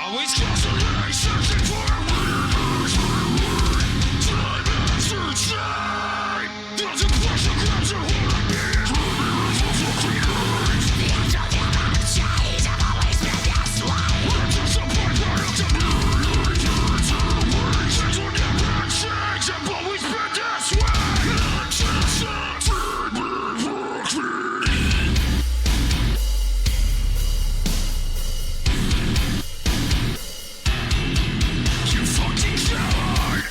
Always constantly searching for winners. Time after time, there's a pressure grabs your hold of me. The angels of the shades have always been this way. We're just a byproduct of things will never change, have always been this way. You fucking coward!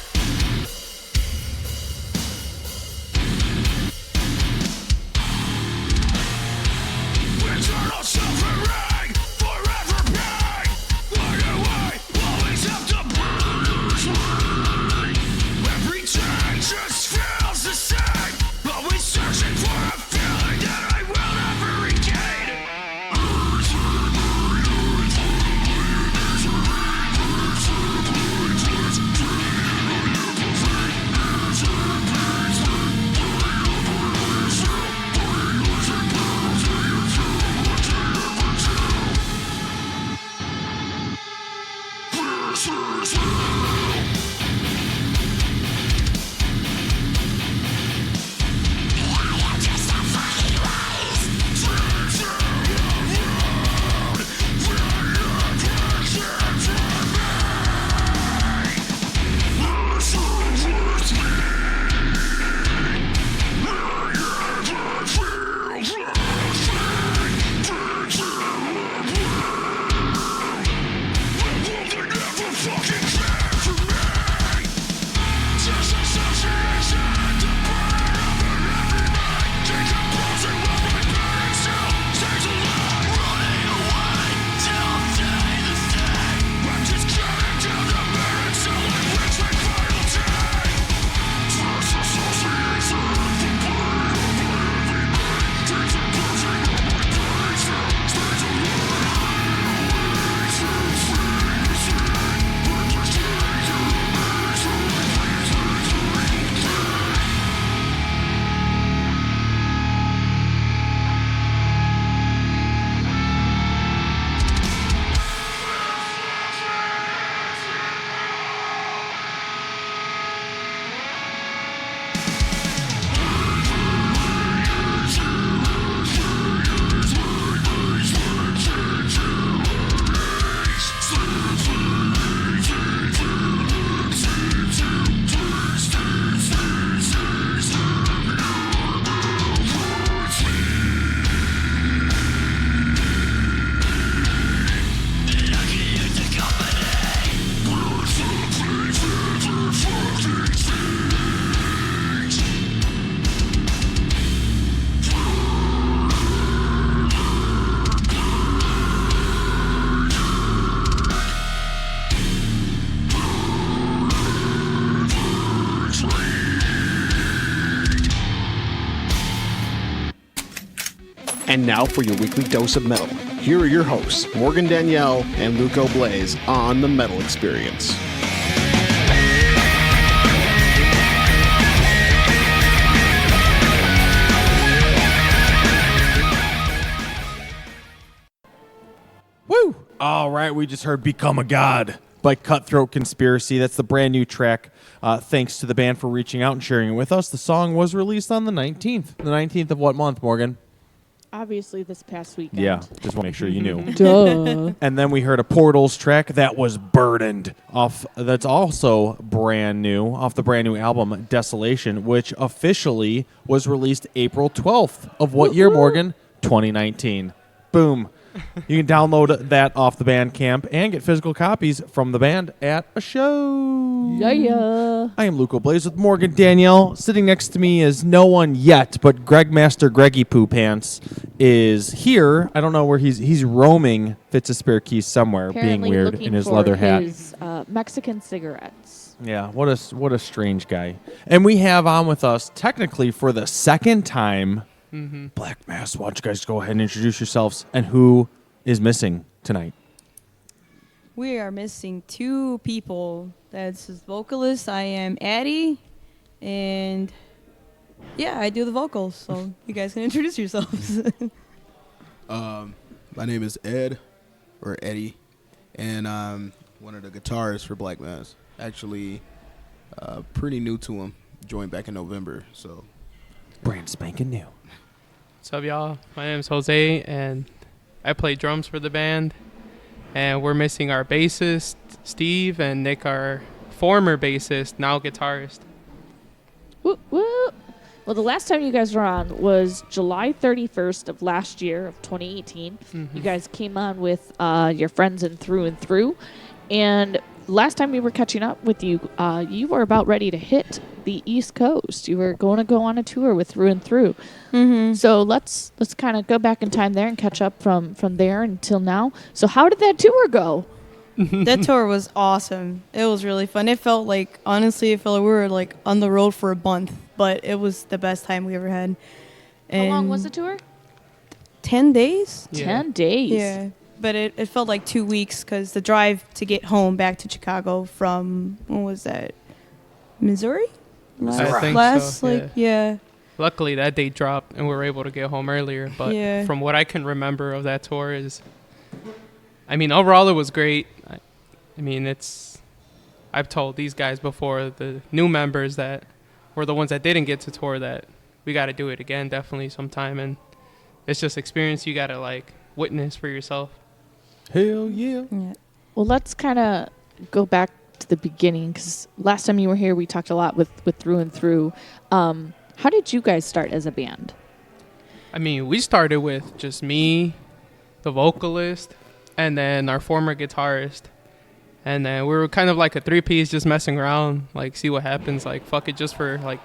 Eternal suffering, forever pain. Right away, always have to burn your way. Every day just feels the same. Always searching for a feeling that I will never regain. And now for your weekly dose of metal. Here are your hosts, Morgan Danielle and Luco Blaze on The Metal Experience. Woo! All right, we just heard Become a God by Cutthroat Conspiracy. That's the brand new track. Thanks to the band for reaching out and sharing it with us. The song was released on the 19th. The 19th of what month, Morgan? Obviously, this past weekend. Yeah, just want to make sure you knew. Duh. And then we heard a Portals track that was Burdened off. That's also brand new off the brand new album Desolation, which officially was released April 12th of what year, Morgan? 2019. Boom. You can download that off the Bandcamp and get physical copies from the band at a show. Yeah. I am Luco Blaze with Morgan Danielle. Sitting next to me is no one yet, but Greg Master Greggy Poo Pants is here. I don't know where he's roaming Fitz a Spare Keys somewhere, Apparently being weird looking in his for leather hat. his, Mexican cigarettes. Yeah, what a strange guy. And we have on with us, technically for the second time, Black Mass. Why don't you guys go ahead and introduce yourselves and who is missing tonight? We are missing two people. That's his vocalist. I am Addie, and yeah, I do the vocals. So you guys can introduce yourselves. My name is Ed, or Eddie, and one of the guitarists for Black Mass. Actually, pretty new to him. Joined back in November, so Brand spanking new. What's up, y'all? My name is Jose, and I play drums for the band. And we're missing our bassist, Steve, and Nick, our former bassist, now guitarist. Woo, woo. Well, the last time you guys were on was July 31st of last year of 2018. You guys came on with your friends in Through. And last time we were catching up with you, you were about ready to hit the East Coast. You were going to go on a tour with Through. So let's kind of go back in time there and catch up from there until now. So how did that tour go? That tour was awesome. It was really fun. It felt like, honestly, we were like on the road for a month, but it was the best time we ever had. How long And was the tour? 10 days? Yeah. 10 days. Yeah. But it felt like 2 weeks because the drive to get home back to Chicago from, what was that, Missouri? I think Last, so, like, yeah. Luckily, that date dropped, and we were able to get home earlier. But Yeah. from what I can remember of that tour is, I mean, overall it was great. I mean, I've told these guys before, the new members that were the ones that didn't get to tour, that we got to do it again definitely sometime. And it's just experience you got to, like, witness for yourself. Hell yeah. Yeah. Well, let's kind of go back to the beginning because last time you were here, we talked a lot with Through. How did you guys start as a band? I mean, we started with just me, the vocalist, and then our former guitarist. And then we were kind of like a three-piece, just messing around, like, see what happens. Like, fuck it, just for, like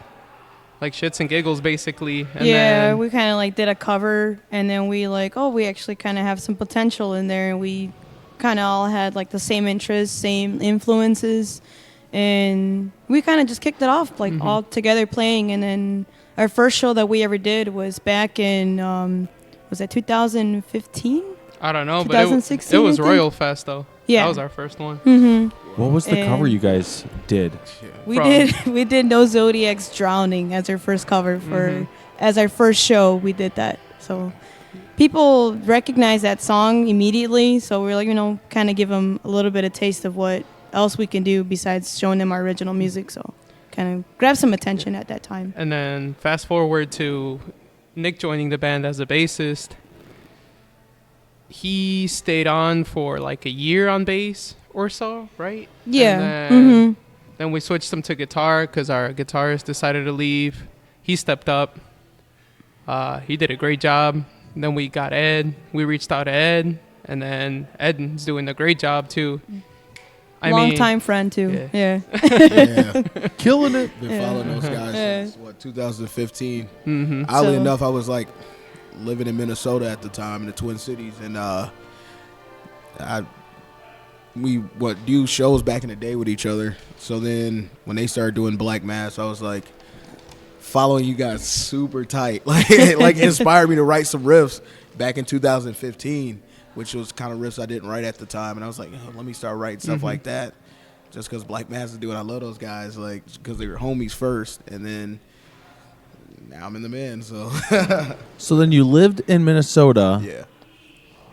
shits and giggles, basically. And Yeah, then, we kind of like did a cover, and then we we actually kind of have some potential in there, and we kind of all had like the same interests, same influences, and we kind of just kicked it off like all together playing. And then our first show that we ever did was back in was that 2015? I don't know, but 2016, it was I think? Royal Fest, though. Yeah. That was our first one. What was the cover And- you guys did? We From- we did No Zodiac's Drowning as our first cover for as our first show. We did that, so people recognize that song immediately. So we're like, kind of give them a little bit of taste of what else we can do besides showing them our original music. So kind of grab some attention at that time. And then fast forward to Nick joining the band as a bassist. He stayed on for like a year on bass or so, right? Yeah. And then we switched him to guitar because our guitarist decided to leave. He stepped up. He did a great job. And then we got Ed. We reached out to Ed. And then Ed's doing a great job too. Long time friend too. yeah. yeah, Killing it. been Yeah. following those guys Yeah. since 2015. Mm-hmm. Oddly So- enough, I was like living in Minnesota at the time in the Twin Cities, and we do shows back in the day with each other. So then when they started doing Black Mass, I was like following you guys super tight. Like like inspired me to write some riffs back in 2015, which was kind of riffs I didn't write at the time, and I was like, oh, let me start writing stuff like that. Just because Black Mass is doing, I love those guys, like because they were homies first, and then now I'm in the band, so So then you lived in Minnesota. yeah.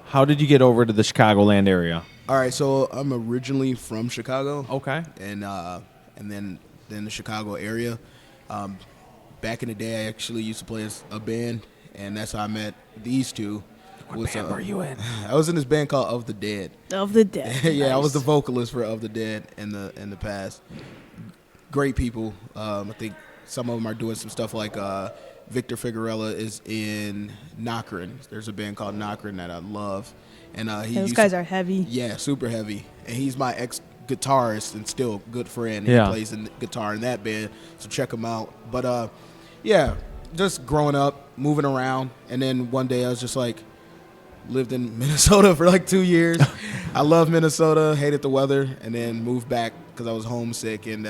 How did you get over to the Chicagoland area? All right, so I'm originally from Chicago, Okay. and then the Chicago area. Back in the day, I actually used to play as a band, and that's how I met these two. What band were you in? I was in this band called Of the Dead. Of the Dead. Yeah, I was the vocalist for Of the Dead in the past. Great people. I think some of them are doing some stuff like Victor Figuerella is in Nocrin. There's a band called Nocrin that I love, and Those guys are heavy. yeah, super heavy. And he's my ex-guitarist and still good friend. Yeah. He plays the guitar in that band, so check him out. But yeah, just growing up, moving around, and then one day I was just like, lived in Minnesota for like 2 years. I love Minnesota, hated the weather, and then moved back because I was homesick. And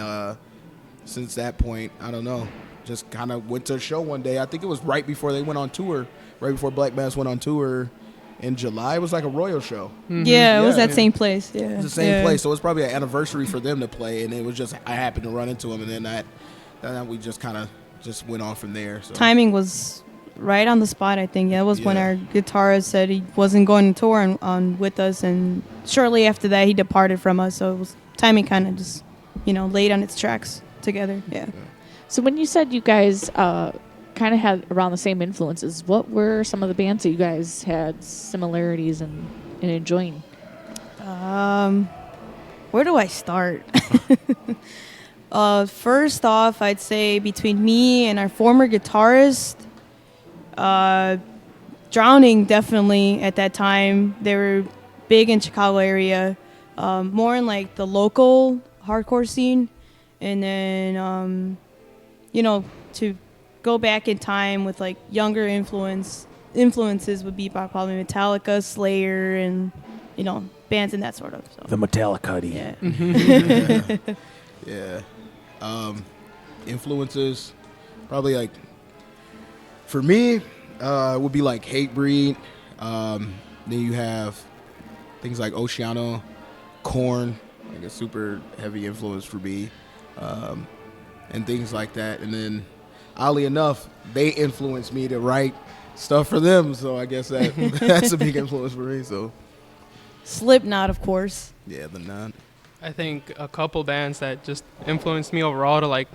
since that point, I don't know, just kind of went to a show one day. I think it was right before they went on tour, right before Black Mass went on tour in July. It was like a Royal show. Yeah, it was Yeah. that same place. Yeah. It was the same place, so it's probably an anniversary for them to play, and it was just I happened to run into them, and then we just kind of just went on from there. So Timing was right on the spot, I think. That was when Yeah. our guitarist said he wasn't going to tour on with us, and shortly after that, he departed from us. So it was timing kind of just, laid on its tracks together. Yeah. So when you said you guys kind of had around the same influences, what were some of the bands that you guys had similarities in enjoying? Where do I start? First off, I'd say between me and our former guitarist, Drowning definitely at that time. They were big in Chicago area, more in like the local hardcore scene. And then, to go back in time with like younger influences would be probably Metallica, Slayer, and, bands in that sort of. So. The Metallica. Yeah. Yeah. Influences, probably like, for me, it would be like Hatebreed. Then you have things like Oceano, Korn, like a super heavy influence for me, and things like that. And then, oddly enough, they influenced me to write stuff for them. So I guess that's a big influence for me. So Slipknot, of course. yeah, the Nun. I think a couple bands that just influenced me overall to like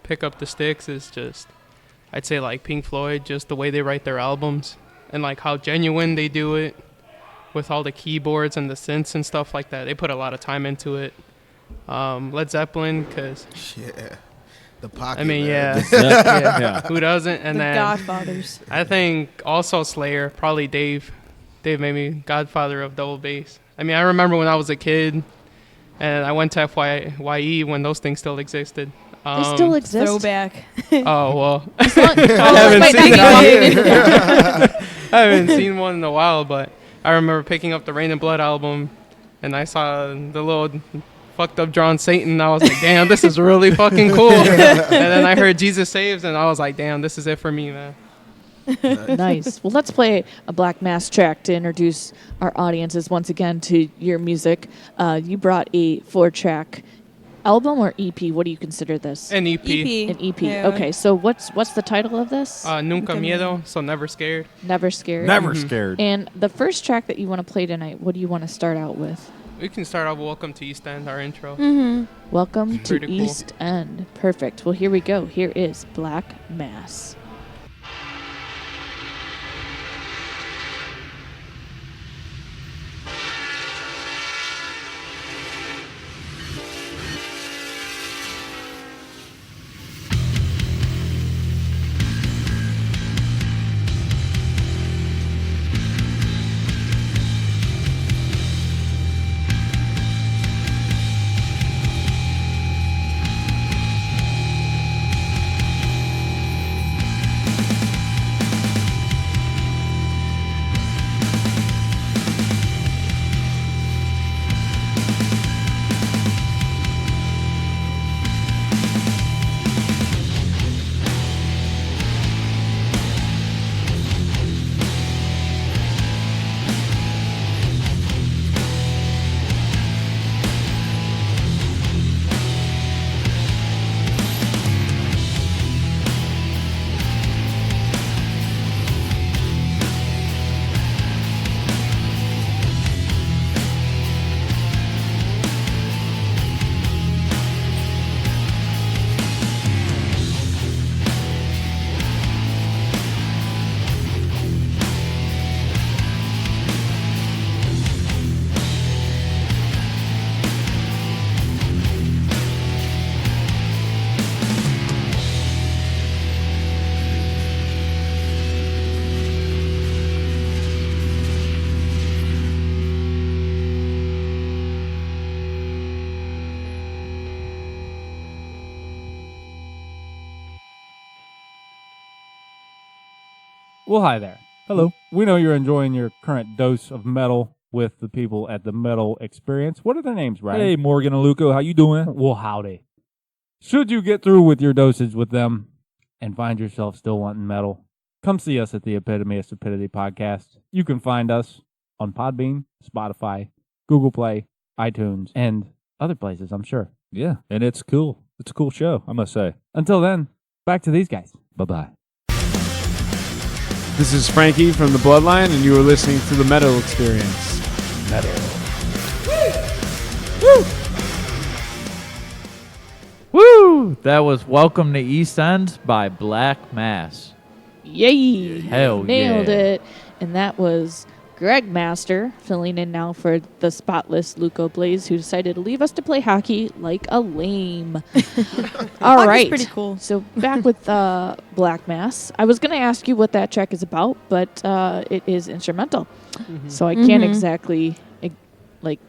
pick up the sticks is just, I'd say like Pink Floyd, just the way they write their albums and like how genuine they do it with all the keyboards and the synths and stuff like that. They put a lot of time into it. Led Zeppelin, because Yeah. The Pocket. I mean, man. yeah, who doesn't? And The then Godfathers. I think also Slayer, probably Dave. Dave made me godfather of double bass. I mean, I remember when I was a kid, and I went to FYE when those things still existed. They still exist. Throwback. Oh, well. As long- haven't might seen not be I haven't seen one in a while, but I remember picking up the Rain and Blood album, and I saw the little fucked up drawn Satan, and I was like, damn, this is really fucking cool. And then I heard Jesus Saves, and I was like, damn, this is it for me, man. Nice. Well, let's play a Black Mass track to introduce our audiences once again to your music. You brought a 4-track album or EP? What do you consider this? An EP. EP. An EP. Yeah. Okay, so what's the title of this? Nunca Okay. Miedo, so Never Scared. Never Scared. Never scared. And the first track that you want to play tonight, what do you want to start out with? We can start off with Welcome to East End, our intro. Welcome to Pretty cool. East End. Perfect. Well, here we go. Here is Black Mass. Well, hi there. Hello. We know you're enjoying your current dose of metal with the people at the Metal Experience. What are their names, Ryan? Hey, Morgan and Luco, how you doing? Well, howdy. Should you get through with your dosage with them and find yourself still wanting metal, come see us at the Epitome of Stupidity podcast. You can find us on Podbean, Spotify, Google Play, iTunes, and other places, I'm sure. Yeah, and it's cool. It's a cool show, I must say. Until then, back to these guys. Bye-bye. This is Frankie from The Bloodline, and you are listening to The Metal Experience. Metal. Woo! That was Welcome to East End by Black Mass. Yay! Hell Nailed yeah. it. And that was Greg Master filling in now for the spotless Luco Blaze, who decided to leave us to play hockey like a lame. All Hockey's right. pretty cool. So back with Black Mass. I was going to ask you what that track is about, but it is instrumental. So I can't exactly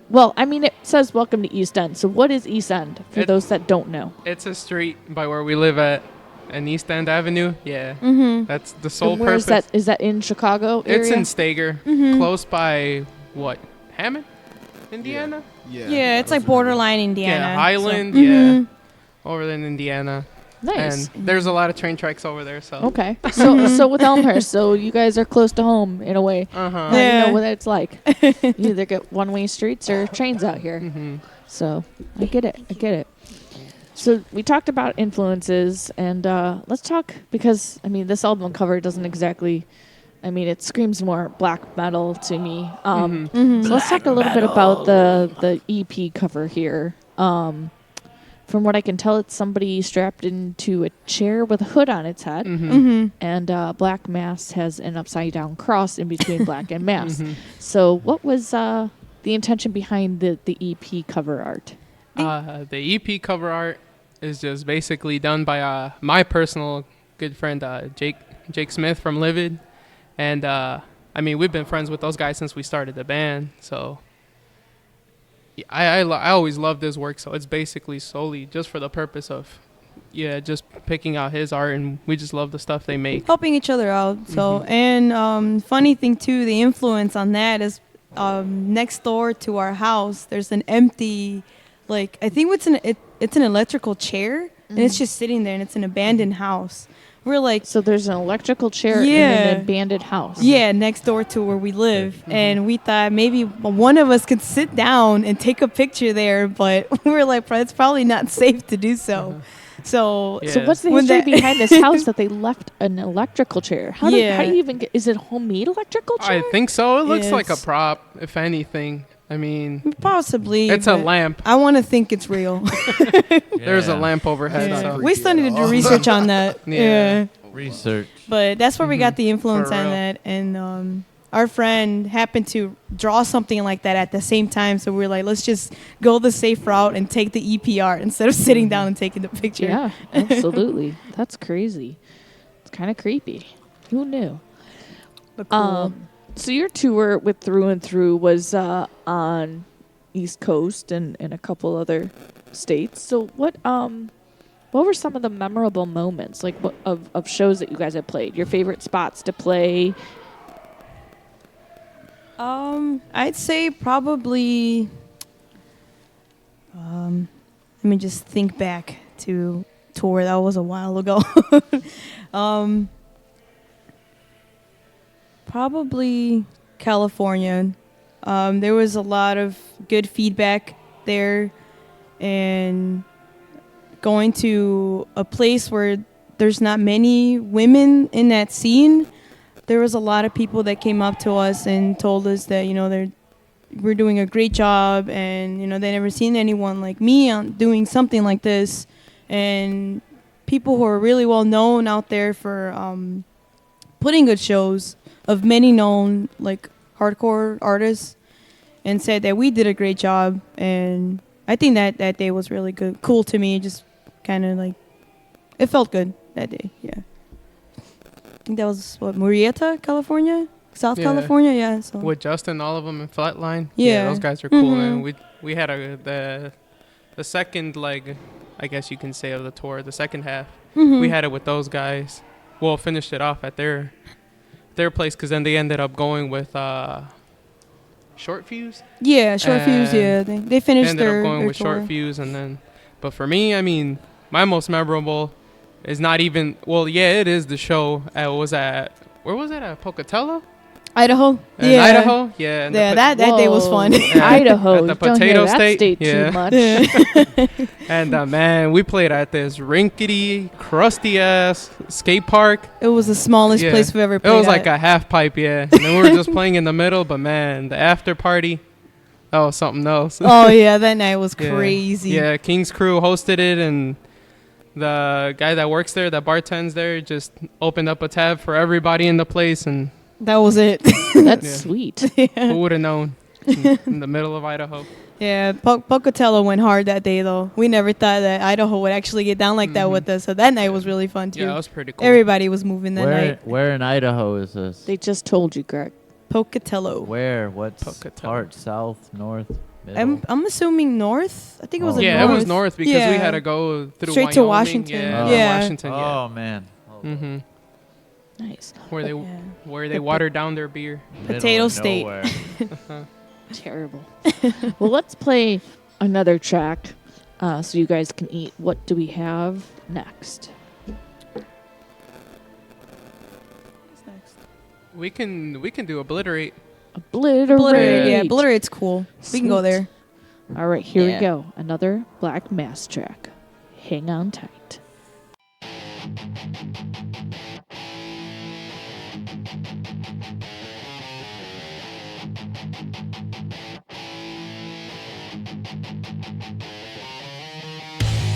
well, I mean, it says Welcome to East End. So what is East End for those that don't know? It's a street by where we live at, an East End Avenue. Yeah, that's the sole And where is purpose. that? Is that in Chicago area? It's in Stager, close by what? Hammond, Indiana. Yeah, it's like borderline Indiana. Yeah, Highland. So. Yeah, over in Indiana. Nice. And there's a lot of train tracks over there. So Okay. So with Elmhurst, so you guys are close to home in a way. Uh-huh. Now you Yeah. know what it's like. You either get one-way streets or trains out here. So I get it. So we talked about influences, and let's talk, because I mean this album cover doesn't exactly, I mean it screams more black metal to me. So let's talk a little bit about the EP cover here. From what I can tell, it's somebody strapped into a chair with a hood on its head, and Black Mass has an upside-down cross in between Black and Mass. So what was the intention behind the EP cover art? The EP cover art is just basically done by my personal good friend Jake Smith from Livid, and I mean we've been friends with those guys since we started the band. So I always loved his work. So it's basically solely just for the purpose of just picking out his art, and we just love the stuff they make. Helping each other out. So and funny thing too, the influence on that is next door to our house. There's an empty, like I think it's an electrical chair, and it's just sitting there, and it's an abandoned house. We're like, So there's an electrical chair in Yeah. an abandoned house. yeah, next door to where we live, and we thought maybe one of us could sit down and take a picture there, but we were like, it's probably not safe to do so. So So what's the When history that- behind this house that they left an electrical chair? How do Yeah. you even get? Is it homemade electrical chair? I think so. It looks Yeah, like a it's- prop, if anything. I mean, possibly it's a but lamp. I want to think it's real. There's a Yeah. lamp overhead. Yeah. So. We still need to do research on that. Yeah. Research. But that's where we got the influence For on real. that. And our friend happened to draw something like that at the same time. So we are like, let's just go the safe route and take the EP art instead of sitting down and taking the picture. Yeah, absolutely. That's crazy. It's kind of creepy. Who knew? But cool. So your tour with Through and Through was on East Coast and a couple other states. So what were some of the memorable moments, like of shows that you guys have played? Your favorite spots to play? I'd say probably. Let me just think back to tour. That was a while ago. Probably California. There was a lot of good feedback there, and going to a place where there's not many women in that scene. There was a lot of people that came up to us and told us that we're doing a great job, and they never seen anyone like me doing something like this, and people who are really well known out there for putting good shows of many known like hardcore artists, and said that we did a great job. And I think that day was really cool to me. Just kind of like it felt good that day. Yeah. I think that was Murrieta, California, South Yeah. California. Yeah. So With Justin, all of them in Flatline. Yeah. Those guys are cool, Mhm. man. We had the second leg, I guess you can say, of the tour, the second half. Mhm. We had it with those guys. Well, finished it off at their place, because then they ended up going with Short Fuse. Yeah, Short Fuse. Yeah, And they finished ended their up going their with tour. Short Fuse, and then. But for me, I mean, my most memorable is not even. Well, yeah, it is the show. Where was it at Pocatello? Idaho. In Yeah. Idaho, yeah. and the Yeah, pot- that day was fun. Idaho. At the Don't potato hear that state, state yeah. too much. And man, we played at this rinkety, crusty ass skate park. It was the smallest Yeah. place we've ever It played was like at. a half pipe, yeah. And then we were just playing in the middle, but man, the after party, that was something else. Oh yeah, that night was Yeah. crazy. Yeah, King's Crew hosted it, and the guy that works there, that bartends there, just opened up a tab for everybody in the place, and That was it. That's Yeah. sweet. who would have known? In the middle of Idaho. Yeah, Pocatello went hard that day though. We never thought that Idaho would actually get down like that with us. So that night was really fun too. Yeah, that was pretty cool. Everybody was moving that Where night. where in Idaho is this? They just told you, Greg. Pocatello. Where? What Pocatello. part? South? North? Middle? I'm assuming north. I think it was Oh. a Yeah, north. it was north because we Yeah. had to go through Straight to Wyoming, Washington. Yeah, Yeah. Washington. Yeah. Oh man. Mm-hmm. Nice. Where they Yeah. where they watered down their beer. Middle Potato of State. nowhere. Terrible. Well, let's play another track so you guys can eat. What do we have next? We can do Obliterate. Obliterate. Yeah, Obliterate's cool. We can go Sweet. there. All right, here Yeah. we go. Another Black Mass track. Hang on tight.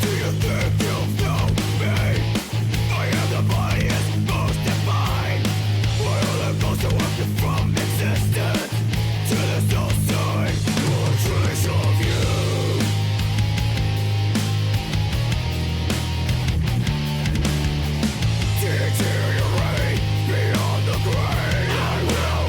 Do you think you know me? I am the body's most divine. I am the ghost that walked you from existence to the soul side. No trace of you. Deteriorate beyond the grave. I will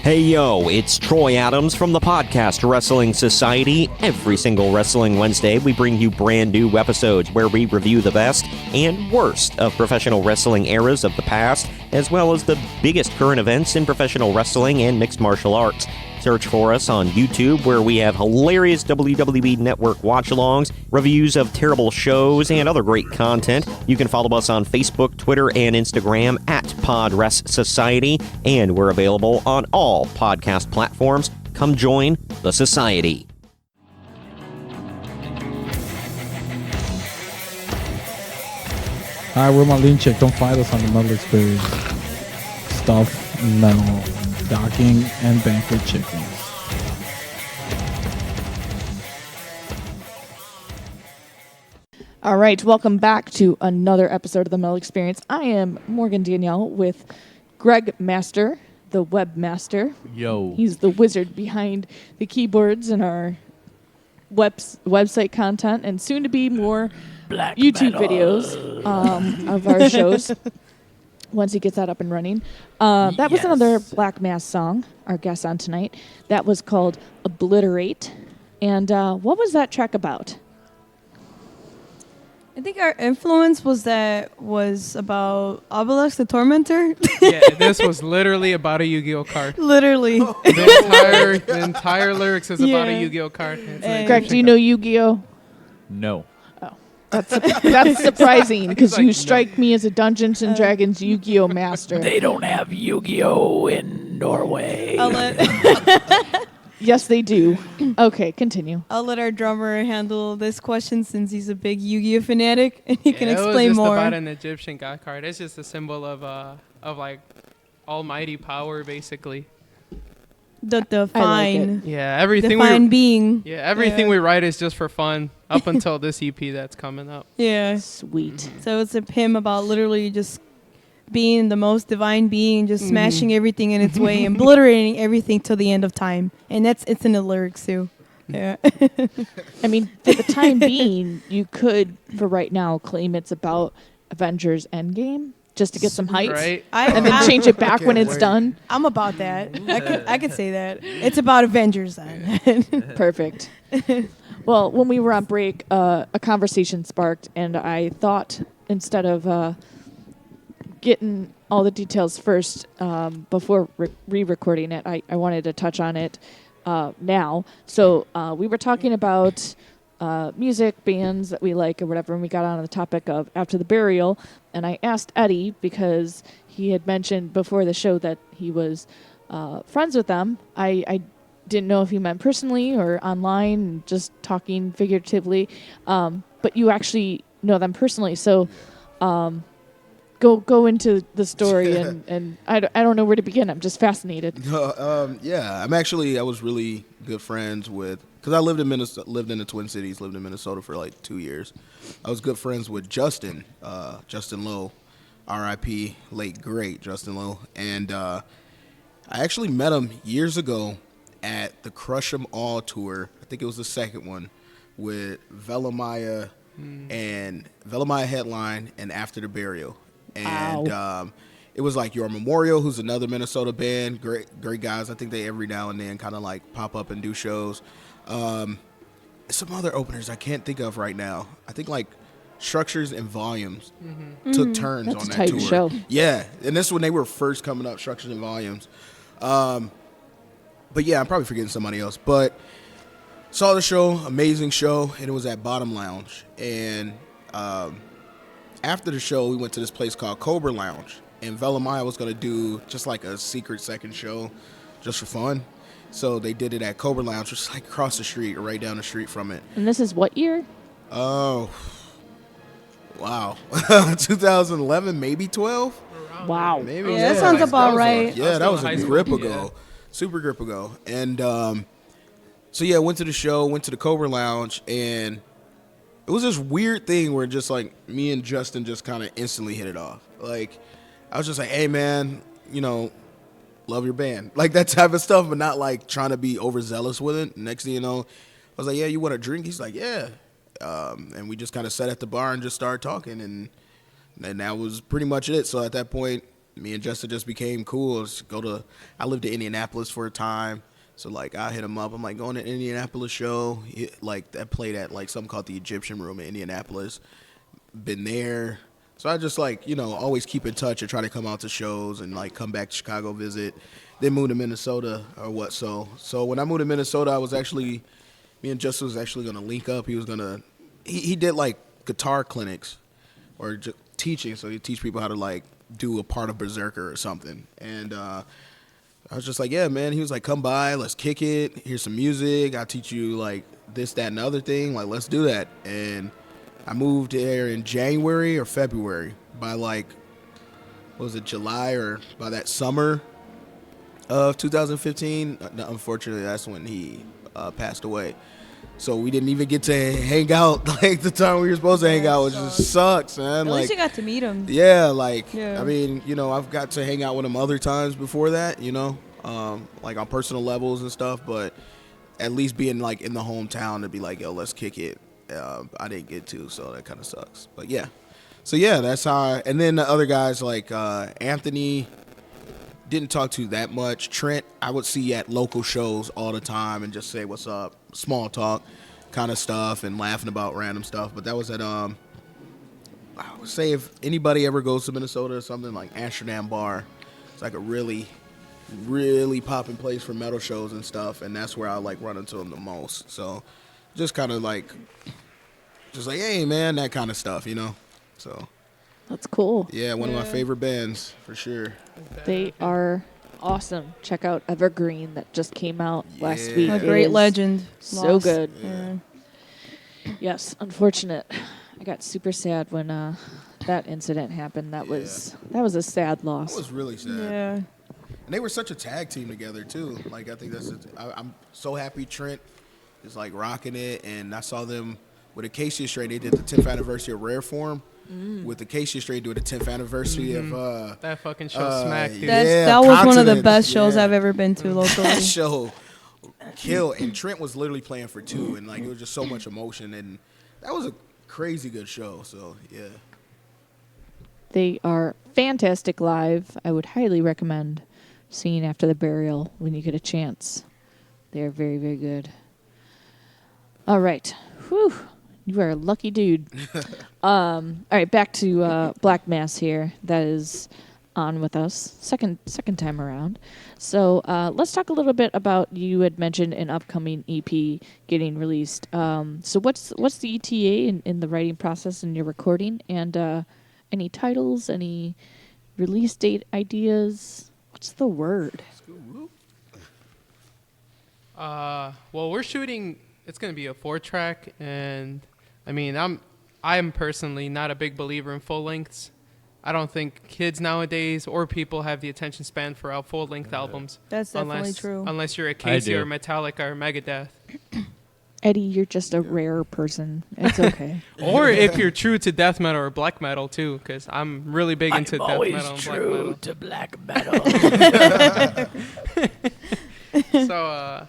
Hey yo, it's Troy Adams from the podcast Wrestling Society. Every single Wrestling Wednesday, we bring you brand new episodes where we review the best and worst of professional wrestling eras of the past, as well as the biggest current events in professional wrestling and mixed martial arts. Search for us on YouTube, where we have hilarious WWE Network watch-alongs, reviews of terrible shows, and other great content. You can follow us on Facebook, Twitter, and Instagram at PodRes Society, and we're available on all podcast platforms. Come join the Society. Hi, we're Marlene Chick. Come find us on the Metal Experience. Stuff, metal, docking, and banquet chickens. All right, welcome back to another episode of the Metal Experience. I am Morgan Danielle with Greg Master, the webmaster. Yo. He's the wizard behind the keyboards and our website content, and soon to be more Black YouTube metal. videos of our shows once he gets that up and running. That was another Black Mass song, our guest on tonight. That was called Obliterate. And what was that track about? I think our influence was about Obelix the Tormentor. Yeah, this was literally about a Yu-Gi-Oh card. Literally. The entire lyrics is about Yeah. a Yu-Gi-Oh card. It's an Greg, do you know Yu-Gi-Oh? No. That's surprising because He's like, you strike me as a Dungeons and Dragons Yu-Gi-Oh master. They don't have Yu-Gi-Oh in Norway. Yes, they do. Okay, continue. I'll let our drummer handle this question since he's a big Yu-Gi-Oh fanatic and he can It was explain just more. about an Egyptian god card. It's just a symbol of like almighty power, basically. The divine. Yeah, everything divine being. Yeah, everything Yeah. we write is just for fun up until this EP that's coming up. Yeah. Sweet. So it's a hymn about literally just being the most divine being, just smashing everything in its way, obliterating everything till the end of time. And it's in the lyrics too. Yeah. I mean, for the time being, you could, for right now, claim it's about Avengers Endgame just to get some hype, Right? and then change it back when it's done. I'm about that. I could say that. It's about Avengers then. Perfect. Well, when we were on break, a conversation sparked, and I thought instead of getting all the details first before re-recording it, I wanted to touch on it now. So we were talking about music, bands that we like or whatever, and we got on the topic of After the Burial, and I asked Eddie because he had mentioned before the show that he was friends with them. I didn't know if he meant personally or online, just talking figuratively, but you actually know them personally, so go into the story, and I don't know where to begin. I'm just fascinated. Yeah, I was really good friends with, because I lived in the Twin Cities, lived in Minnesota for like 2 years. I was good friends with Justin Lowe, R.I.P., late great Justin Lowe, and I actually met him years ago at the Crush 'Em All tour. I think it was the second one with Velamaya and Velamaya headline and After the Burial. And it was like Your Memorial, who's another Minnesota band, great guys. I think they every now and then kind of like pop up and do shows. Some other openers I can't think of right now. I think like Structures and Volumes took turns That's on a that tight tour. show. Yeah, and this is when they were first coming up, Structures and Volumes. But yeah, I'm probably forgetting somebody else. But saw the show, amazing show, and it was at Bottom Lounge. And after the show, we went to this place called Cobra Lounge. And Velamaya was going to do just like a secret second show just for fun. So they did it at Cobra Lounge, just like across the street or right down the street from it. And this is what year? Oh, wow. 2011, maybe 12? Wow. Maybe. Yeah, that sounds about right. Yeah, that was high a school. grip ago. Super grip ago. And so, yeah, went to the show, went to the Cobra Lounge, and it was this weird thing where just, like, me and Justin just kind of instantly hit it off. Like, I was just like, hey, man, you know, love your band. Like, that type of stuff, but not, like, trying to be overzealous with it. Next thing you know, I was like, yeah, you want a drink? He's like, yeah. And we just kind of sat at the bar and just started talking, and that was pretty much it. So at that point, me and Justin just became cool. I lived in Indianapolis for a time. So, like, I hit him up. I'm like, going to Indianapolis show. Like, that played at, like, something called the Egyptian Room in Indianapolis. Been there. So I just, like, always keep in touch and try to come out to shows and, like, come back to Chicago, visit. Then move to Minnesota or what. So when I moved to Minnesota, me and Justin was actually going to link up. He was going to, he did, like, guitar clinics or just teaching. So he'd teach people how to, like, do a part of Berserker or something. And, I was just like, yeah, man. He was like, come by, let's kick it. Here's some music. I'll teach you, like, this, that, and other thing. Like, let's do that. And I moved there in January or February. By, like, what was it, July or by that summer of 2015. Unfortunately, that's when he passed away. So we didn't even get to hang out like the time we were supposed to hang out, which just sucks, man. At least you got to meet him. Yeah, like, Yeah. I mean, I've got to hang out with him other times before that, like on personal levels and stuff, but at least being like in the hometown to be like, yo, let's kick it. I didn't get to, so that kind of sucks. But yeah. So yeah, that's how and then the other guys like Anthony didn't talk to that much. Trent, I would see at local shows all the time and just say what's up, small talk kind of stuff and laughing about random stuff. But that was at I would say if anybody ever goes to Minnesota or something, like Amsterdam Bar, it's like a really, really popping place for metal shows and stuff, and that's where I like run into them the most. So just kind of like, hey man, that kind of stuff, So That's cool. yeah, one of my favorite bands for sure. They are awesome. Check out Evergreen that just came out last week. A It great is legend. So Lost. good. Yeah. Yes, unfortunate. I got super sad when that incident happened. That was a sad loss. That was really sad. Yeah. And they were such a tag team together too. Like I think I'm so happy Trent is like rocking it, and I saw them with Acacia Strain. They did the 10th anniversary of Rare Form. With Acacia Strain doing the 10th anniversary of that fucking show smacked, dude. That was one of the Continents, best shows yeah. I've ever been to locally. That show killed, and Trent was literally playing for two, and like it was just so much emotion, and that was a crazy good show. So yeah. They are fantastic live. I would highly recommend seeing After the Burial when you get a chance. They are very, very good. All right. Whew. You are a lucky dude. All right, back to Black Mass here. That is on with us. Second time around. So let's talk a little bit about, you had mentioned an upcoming EP getting released. So what's the ETA in the writing process and your recording? And any titles, any release date ideas? What's the word? Well, we're shooting. It's gonna be a 4-track, and I mean, I'm personally not a big believer in full lengths. I don't think kids nowadays or people have the attention span for full length albums. That's definitely true. Unless you're a Casey do. or Metallica or Megadeth. Eddie, you're just a rare person. It's okay. Or if you're true to death metal or black metal too, because I'm really big into death metal and black metal. to black metal. So,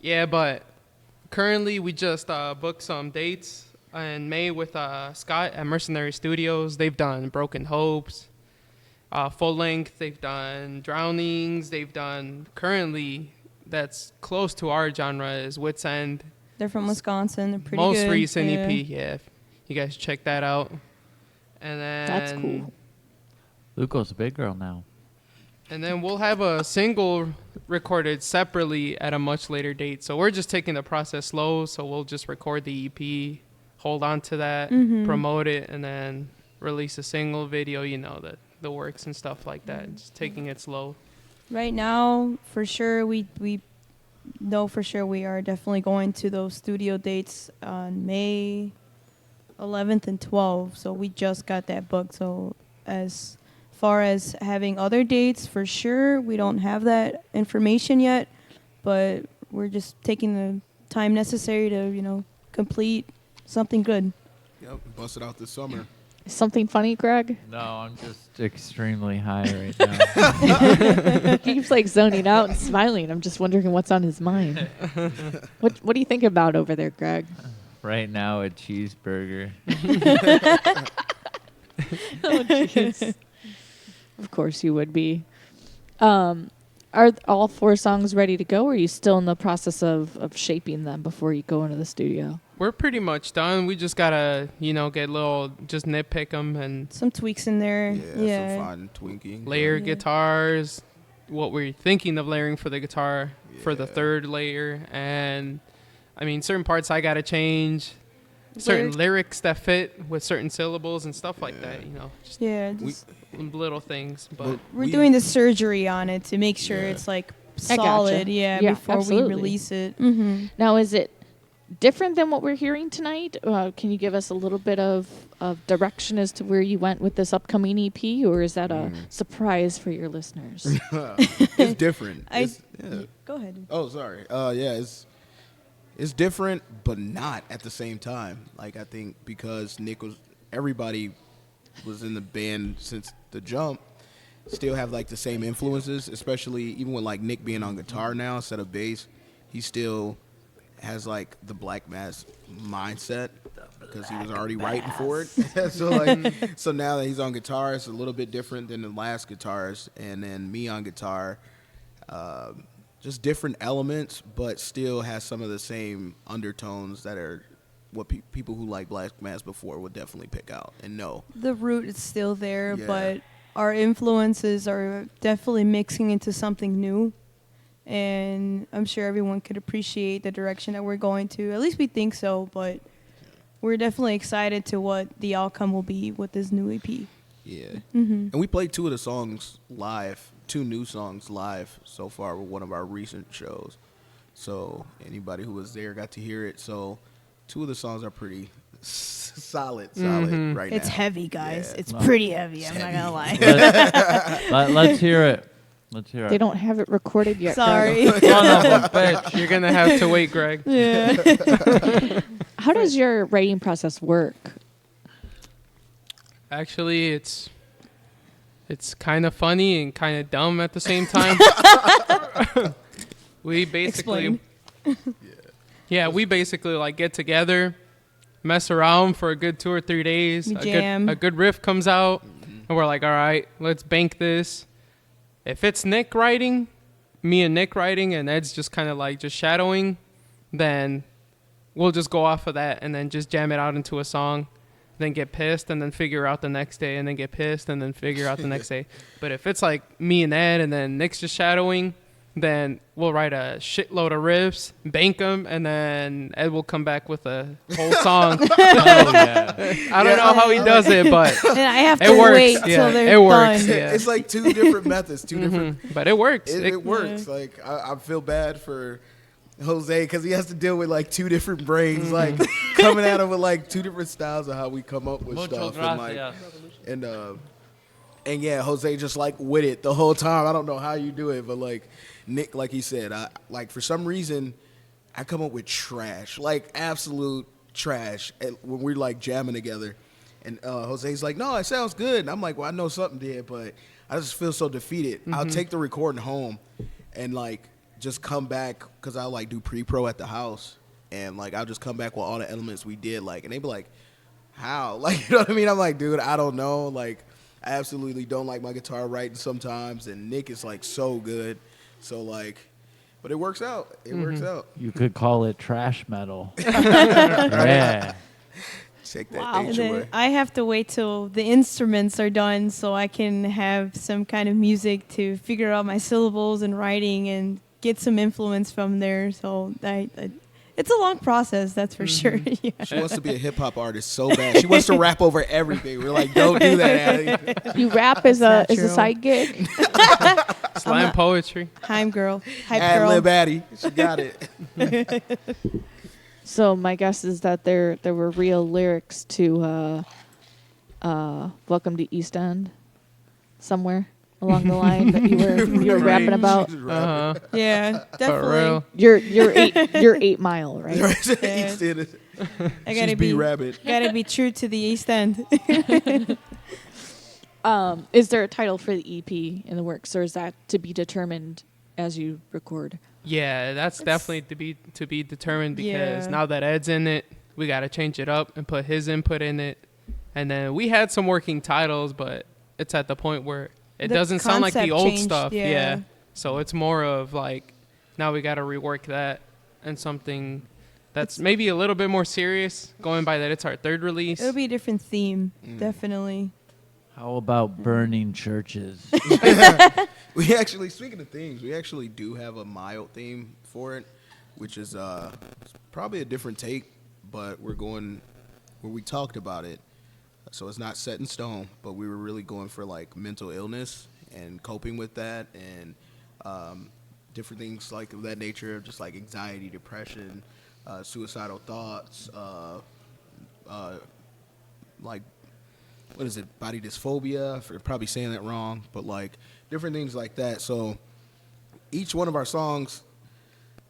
yeah, but currently we just booked some dates in May with Scott at Mercenary Studios. They've done Broken Hopes, full length. They've done Drownings. They've done, currently, that's close to our genre, is Wits End. They're from Wisconsin. They're pretty Most good. recent EP, yeah. You guys check that out. And then That's cool. Luco's a big girl now. And then we'll have a single recorded separately at a much later date. So we're just taking the process slow. So we'll just record the EP, hold on to that, promote it, and then release a single video, the works and stuff like that. Just taking it slow. Right now, for sure, we know for sure we are definitely going to those studio dates on May 11th and 12th. So we just got that booked. So as far as having other dates, for sure, we don't have that information yet. But we're just taking the time necessary to, complete something good. Yep, bust it out this summer. Something funny, Greg? No, I'm just extremely high right now. He keeps like zoning out and smiling. I'm just wondering what's on his mind. What do you think about over there, Greg? Right now, a cheeseburger. Oh, jeez. Of course you would be. Are all 4 songs ready to go, or are you still in the process of shaping them before you go into the studio? We're pretty much done. We just gotta, get just nitpick them and Some tweaks in there. Yeah, some fine tweaking. layer guitars, what we're thinking of layering for the guitar for the 3rd layer. And, certain parts I gotta change. Certain lyrics that fit with certain syllables and stuff like that, Just just little things. But we're doing the surgery on it to make sure it's like I gotcha. solid, before absolutely. we release it. Mm-hmm. Now, is it different than what we're hearing tonight? Can you give us a little bit of direction as to where you went with this upcoming EP, or is that a surprise for your listeners? It's different. Go ahead. Oh, sorry. It's different, but not at the same time. Like, I think because everybody was in the band since the jump, still have like the same influences, especially even with like Nick being on guitar now instead of bass, he still has like the Black Mass mindset because he was already writing for it. So now that he's on guitar, it's a little bit different than the last guitarist, and then me on guitar, just different elements, but still has some of the same undertones that are what people who like Black Mass before would definitely pick out and know. The root is still there, but our influences are definitely mixing into something new. And I'm sure everyone could appreciate the direction that we're going to. At least we think so, but we're definitely excited to what the outcome will be with this new EP. Yeah. Mm-hmm. And we played 2 of the songs live, 2 new songs live so far with one of our recent shows. So anybody who was there got to hear it. So 2 of the songs are pretty solid right now. It's heavy, guys. It's pretty heavy. I'm not going to lie. Let's hear it. Let's hear it. They don't have it recorded yet. Sorry. Son of a bitch. You're going to have to wait, Greg. Yeah. How does your writing process work? Actually, it's kind of funny and kind of dumb at the same time. We basically, we basically like get together, mess around for a good 2 or 3 days. We jam. A good riff comes out, and we're like, all right, let's bank this. If it's Nick writing, me and Nick writing, and Ed's just kind of like just shadowing, then we'll just go off of that and then just jam it out into a song. Then get pissed and then figure out the next day, and then get pissed and then figure out the next day. But if it's like me and Ed and then Nick's just shadowing, then we'll write a shitload of riffs, bank them, and then Ed will come back with a whole song. I don't know how he does it, but and I have it to works. wait till they're it works. done. Yeah. It's like 2 different methods, 2 different. But it works. It works. Like I feel bad for Jose because he has to deal with like 2 different brains, like coming at him with like 2 different styles of how we come up with stuff, and yeah, Jose just like with it the whole time. I don't know how you do it, but like Nick, like he said, for some reason I come up with trash, like absolute trash, when we're like jamming together, and Jose's like, "No, it sounds good," and I'm like, "Well, I know something did, but I just feel so defeated." I'll take the recording home, and like just come back because I like do pre-pro at the house, and like I'll just come back with all the elements we did, like, and they be like, "How?" Like, you know what I mean? I'm like, dude, I don't know. Like, I absolutely don't like my guitar writing sometimes, and Nick is like so good, so like, but it works out. It works out. You could call it trash metal. Yeah. Take that H away. I have to wait till the instruments are done so I can have some kind of music to figure out my syllables and writing and get some influence from there. So it's a long process, that's for sure. Yeah. She wants to be a hip hop artist so bad. She wants to rap over everything. We're like, don't do that, Addie. You rap as a side gig? Slam poetry. Hype girl. Hype Ad girl. lib Addie. She got it. So my guess is that there were real lyrics to "Welcome to East End" somewhere along the line that you were rapping about. Yeah, definitely. You're 8 Mile, right? Yeah. East End. I gotta She's be rabbit. Gotta be true to the East End. Is there a title for the EP in the works, or is that to be determined as you record? Yeah, that's definitely to be determined because Yeah. now that Ed's in it, we got to change it up and put his input in it. And then we had some working titles, but it's at the point where it The doesn't sound like the concept old changed, stuff. yeah. So it's more of like now we got to rework that and something that's maybe a little bit more serious. Going by that, it's our third release. It'll be a different theme, definitely. How about burning churches? We actually, speaking of themes, we actually do have a mild theme for it, which is probably a different take, but we're going where we talked about it. So it's not set in stone, but we were really going for like mental illness and coping with that and different things like of that nature, just like anxiety, depression, suicidal thoughts, like, what is it, body dysphoria, for probably saying that wrong, but like different things like that. So each one of our songs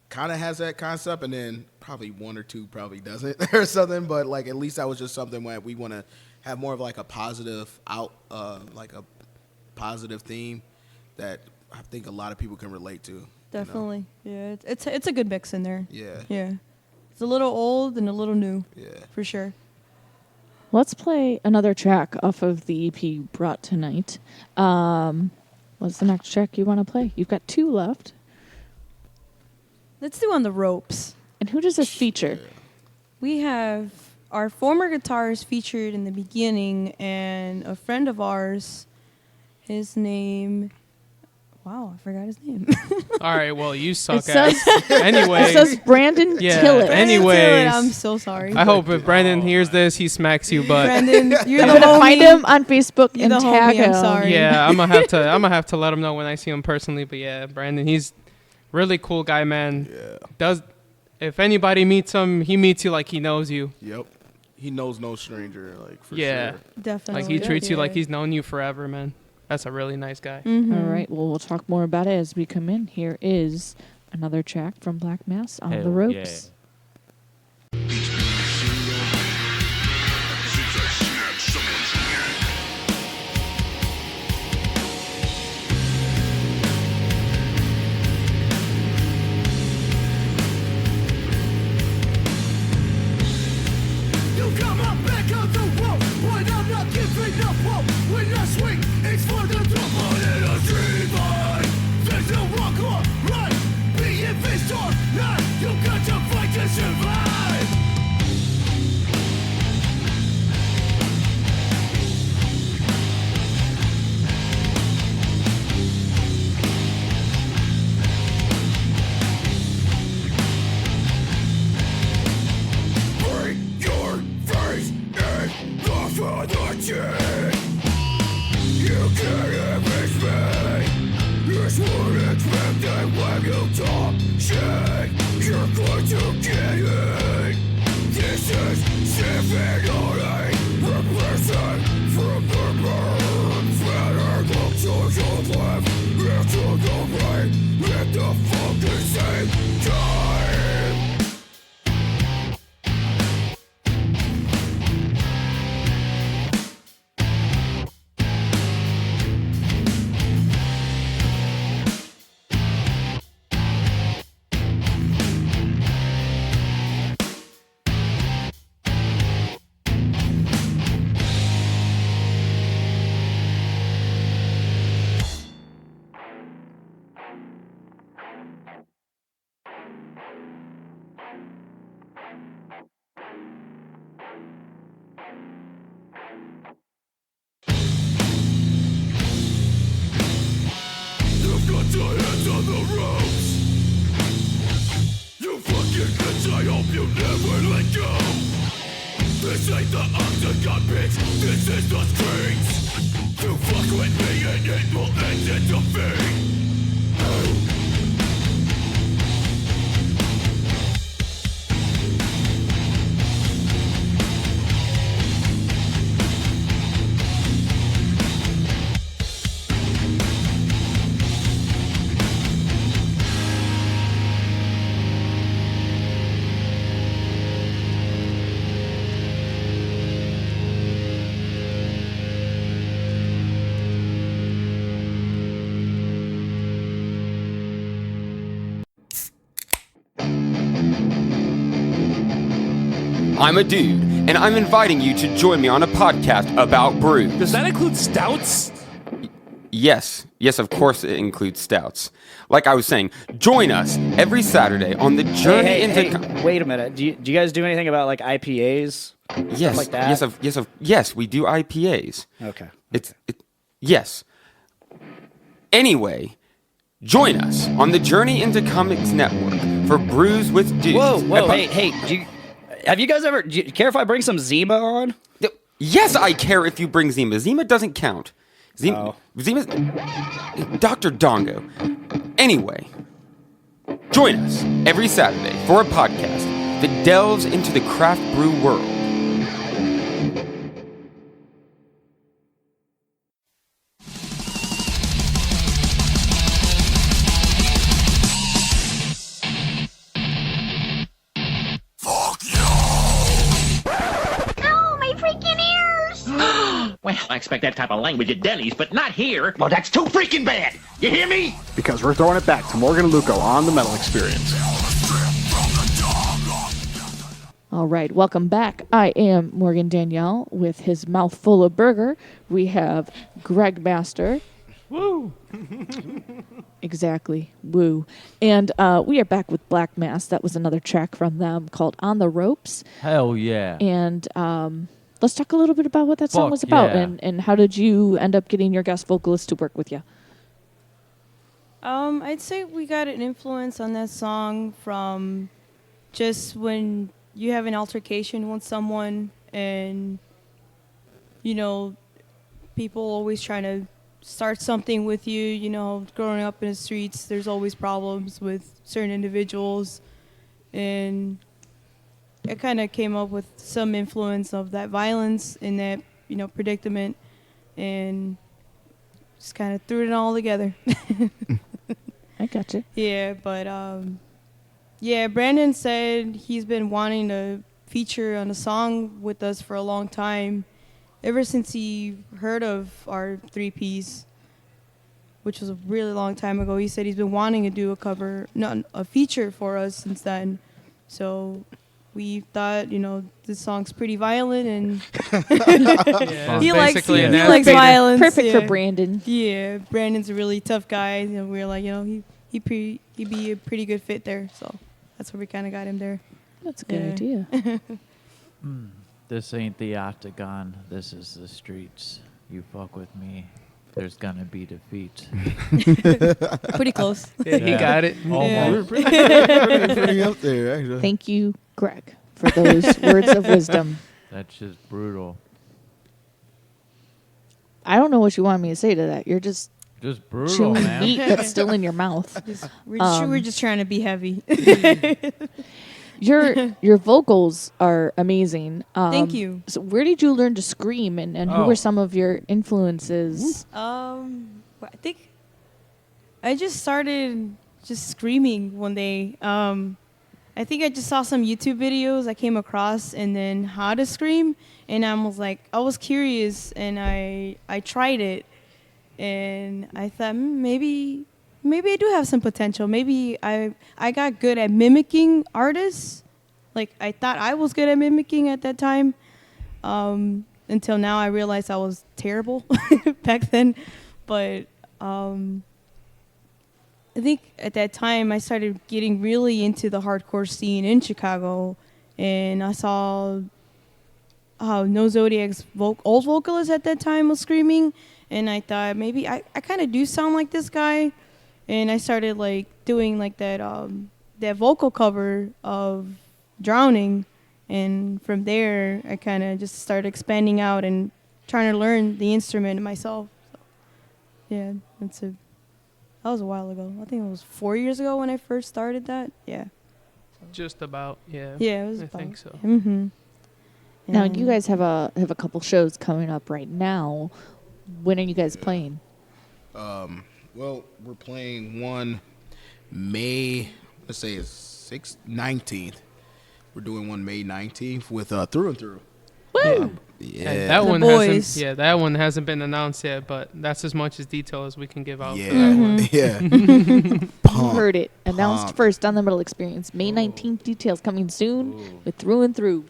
kind of has that concept, and then probably one or two probably doesn't or something, but like at least that was just something where we want to have more of like a positive like a positive theme that I think a lot of people can relate to. Definitely. Yeah, it's a good mix in there. Yeah. Yeah. It's a little old and a little new. Yeah. For sure. Let's play another track off of the EP you brought tonight. What's the next track you want to play? You've got 2 left. Let's do On the Ropes. And who does this feature? We have our former guitarist featured in the beginning, and a friend of ours, his name... Wow, I forgot his name. All right, well, you suck It says- ass. Anyway. It says Brandon Tillett. Anyways. I'm so sorry. I hope if Brandon hears this, he smacks you, but Brandon, you're I'm the gonna homie. find him on Facebook You're and the tag homie, I'm him. sorry. yeah, I'm gonna have to let him know when I see him personally. But yeah, Brandon, he's really cool guy, man. Yeah. If anybody meets him, he meets you like he knows you. Yep. He knows no stranger, like, for Yeah. sure. Definitely. Like he treats you like Yeah. he's known you forever, man. That's a really nice guy. Mhm. All right. Well, we'll talk more about it as we come in. Here is another track from Black Mass, On the Hell Ropes. You come up back on the road when I'm not giving up hope. When I swing, it's for the trouble in a street fight. There's no wrong or right, be it fist or not. You got to fight to survive. Bring your face in the furniture. You can't image me. It's unexpected when you talk shit. You're going to get it. This is civility. Repression from the burns. Better look to your left. If to the right. At the fucking same time. You've got your hands on the ropes. You fucking bitch, I hope you never let go. This ain't the octagon, bitch. This is the strings. You fuck with me and it will end in defeat. I'm a dude, and I'm inviting you to join me on a podcast about brews. Does that include stouts? Yes, of course it includes stouts. Like I was saying, join us every Saturday on the journey into. Wait a minute. Do you guys do anything about like IPAs? Yes, Stuff like that? yes, we do IPAs. Okay. Yes. Anyway, join us on the Journey into Comics Network for Brews with Dudes. Whoa, hey, have you guys ever? Do you care if I bring some Zima on? Yes, I care if you bring Zima. Zima doesn't count. Zima's Dr. Dongo. Anyway, join us every Saturday for a podcast that delves into the craft brew world. Oh, my freaking ears! Well, I expect that type of language at Denny's, but not here. Well, that's too freaking bad. You hear me? Because we're throwing it back to Morgan and Luco on the Metal Experience. All right, welcome back. I am Morgan Danielle with his mouth full of burger. We have Greg Master. Woo! Exactly. Woo. And we are back with Black Mass. That was another track from them called On the Ropes. Hell yeah. And let's talk a little bit about what that song was about and how did you end up getting your guest vocalist to work with you? I'd say we got an influence on that song from just when you have an altercation with someone and, you know, people always trying to start something with you. You know, growing up in the streets, there's always problems with certain individuals. And it kind of came up with some influence of that violence in that, you know, predicament, and just kind of threw it all together. I gotcha. Yeah, but yeah, Brandon said he's been wanting to feature on a song with us for a long time, ever since he heard of our 3Ps, which was a really long time ago. He said he's been wanting to do a feature for us since then. So we thought, you know, this song's pretty violent, and he likes violence. Perfect for Brandon. Yeah, Brandon's a really tough guy, and we were like, you know, he'd be a pretty good fit there. So that's where we kind of got him there. That's a good idea. This ain't the octagon. This is the streets. You fuck with me, there's gonna be defeat. Pretty close. Yeah, he got it. Almost. Pretty up there, actually. Thank you, Greg, for those words of wisdom. That's just brutal. I don't know what you want me to say to that. You're just brutal, chewing man. meat that's still in your mouth. We're just trying to be heavy. Your vocals are amazing. Thank you. So where did you learn to scream, and who were some of your influences? I think I just started just screaming one day. I think I just saw some YouTube videos I came across, and then how to scream, and I was curious, and I tried it, and I thought maybe I do have some potential. Maybe I got good at mimicking artists. Like, I thought I was good at mimicking at that time. Until now, I realized I was terrible back then. But I think at that time, I started getting really into the hardcore scene in Chicago. And I saw how No Zodiac's old vocalist at that time was screaming. And I thought, maybe I kind of do sound like this guy. And I started like doing like that vocal cover of Drowning, and from there I kind of just started expanding out and trying to learn the instrument myself. So, yeah, that was a while ago. I think it was 4 years ago when I first started that. Yeah. Just about, yeah. Yeah, it was. I think so. Mm-hmm. Now you guys have a couple shows coming up right now. When are you guys playing? Well, we're playing one May, let's say it's 19th. We're doing one May 19th with Through and Through. Woo! Yeah. And that one boys. that one hasn't been announced yet, but that's as much as detail as we can give out. Yeah. For that one. Yeah. You heard it announced first on the Metal Experience. May 19th. Details coming soon with Through and Through.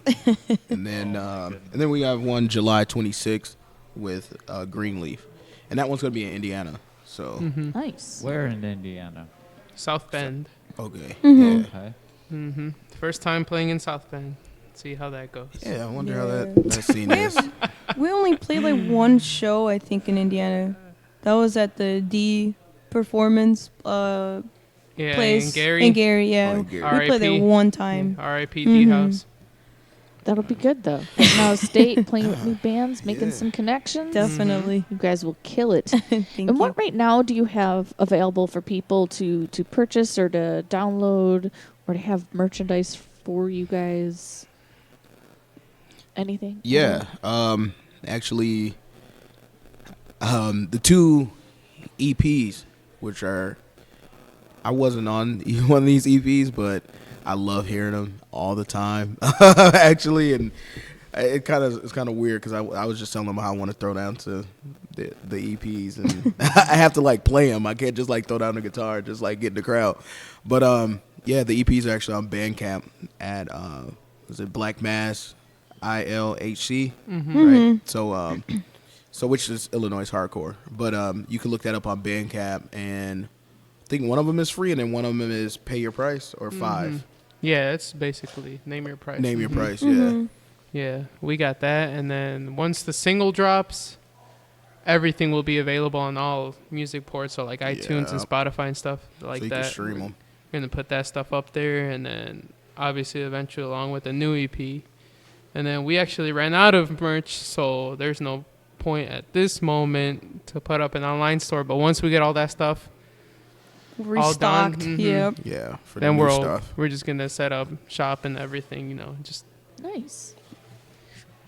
and then we have one July 26th with Greenleaf. and that one's gonna be in Indiana. So Nice. Where in Indiana? South Bend. okay, Mhm. yeah, Okay. First time playing in South Bend. See how that goes. yeah. I wonder how Yeah. that scene We is. We only played like one show, I think, in Indiana. That was at the D Performance Yeah, place in Gary. In Gary, yeah. Oh, in Gary. We played there RIP. one time. R.I.P. D House. That'll be good though. Getting out of state, playing with new bands, making Yeah. some connections. Definitely. You guys will kill it. Thank And you. what right now do you have available for people to purchase or to download or to have merchandise for you guys? Anything? Yeah. Actually, the 2 EPs, which are, I wasn't on one of these EPs, but I love hearing them all the time. Actually, and it's kind of weird because I was just telling them how I want to throw down to the EPs, and I have to like play them. I can't just like throw down the guitar, just like get in the crowd. But yeah, the EPs are actually on Bandcamp at was it Black Mass ILHC, right? So which is Illinois hardcore, but you can look that up on Bandcamp, and I think one of them is free, and then one of them is pay your price or $5. Yeah, it's basically name your price. Name your price, yeah. Yeah, we got that, and then once the single drops, everything will be available on all music ports, so like iTunes and Yeah. Spotify and stuff like So you that. can stream them. We're gonna put that stuff up there, and then obviously eventually along with the new EP, and then we actually ran out of merch, so there's no point at this moment to put up an online store. But once we get all that stuff all done, Restocked. Yep. Yeah, for then the new we're stuff. we're just gonna set up shop and everything, just Nice.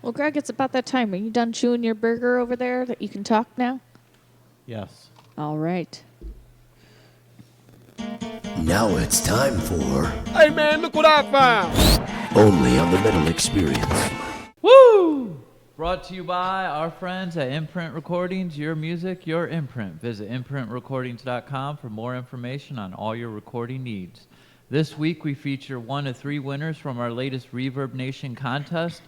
Well, Greg, it's about that time. Are you done chewing your burger over there that you can talk now? Yes. All right. Now it's time for Hey man, look what I found! Only on the Metal Experience. Woo! Brought to you by our friends at Imprint Recordings. Your music, your imprint. Visit imprintrecordings.com for more information on all your recording needs. This week we feature 1 of 3 winners from our latest Reverb Nation contest,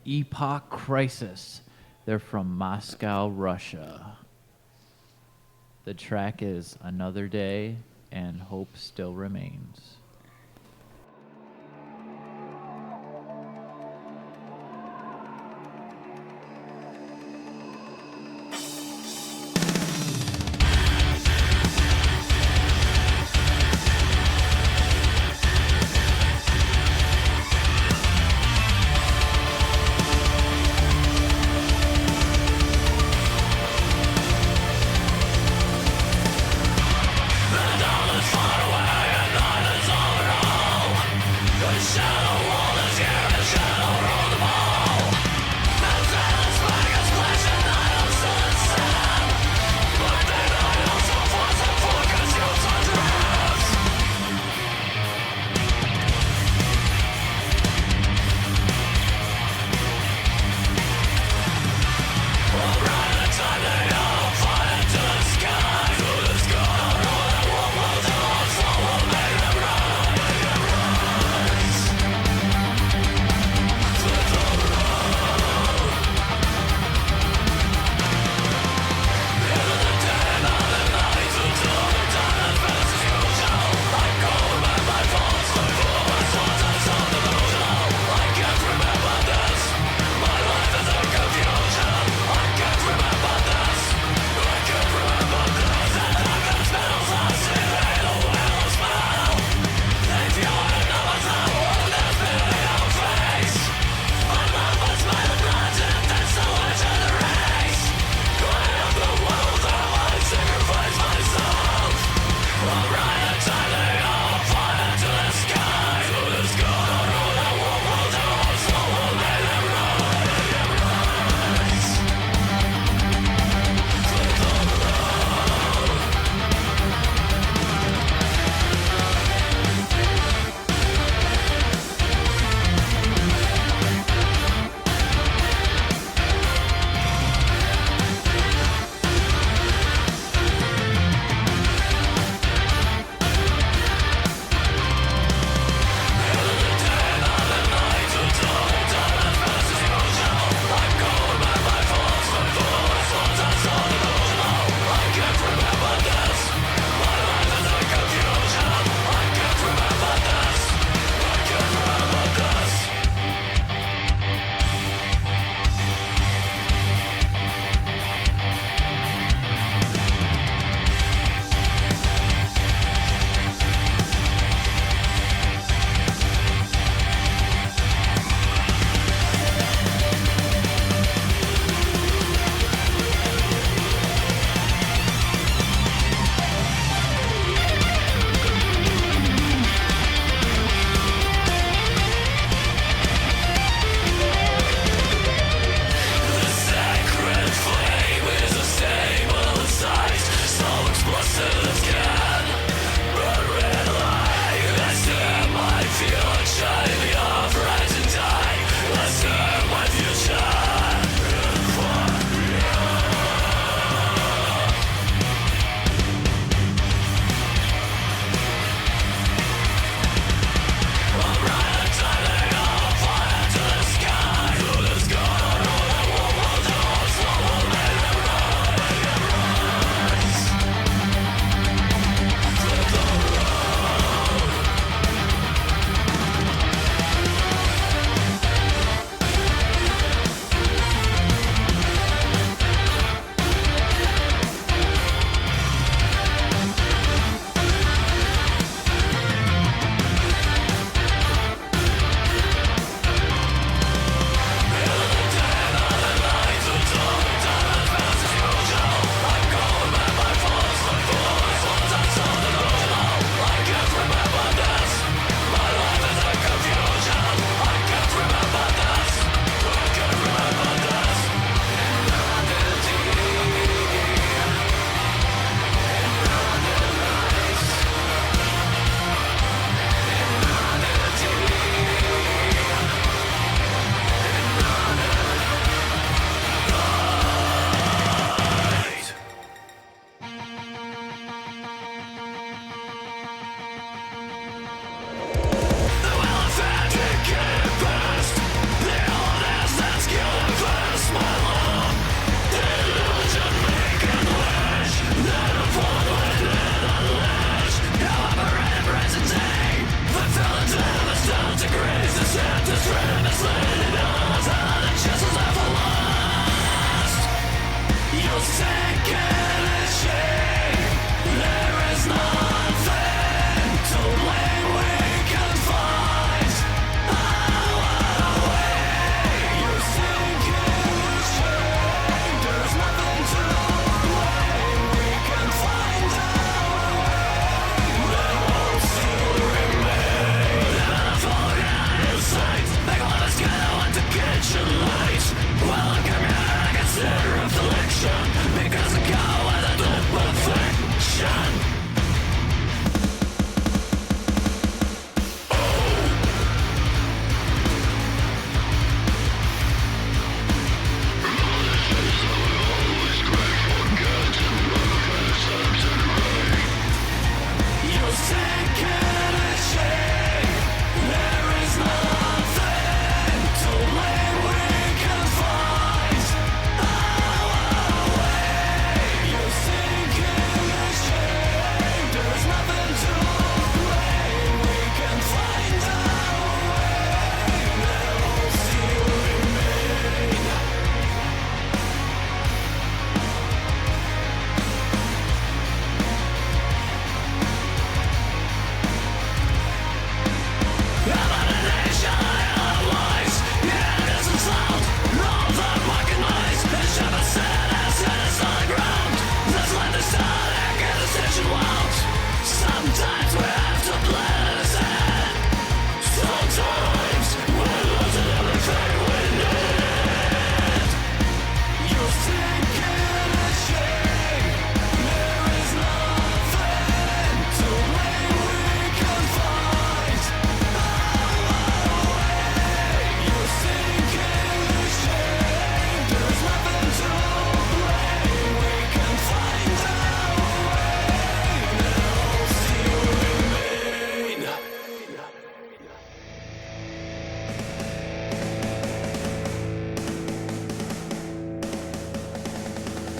Epoch Crisis. They're from Moscow, Russia. The track is Another Day and Hope Still Remains. And all is far away, and none is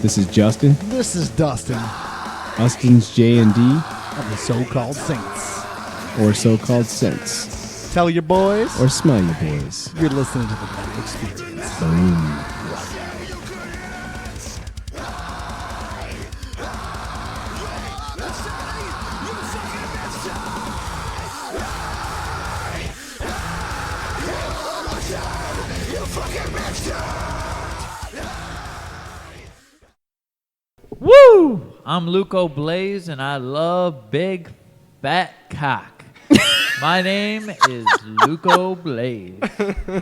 This is Justin. This is Dustin Austin's J&D, of the So-Called Saints. or so-called Sense. Tell your boys. Or smell your boys. You're listening to the Metal Experience. Boom. Woo! I'm Luco Blaze, and I love big fat cock. My name is Luco Blaze.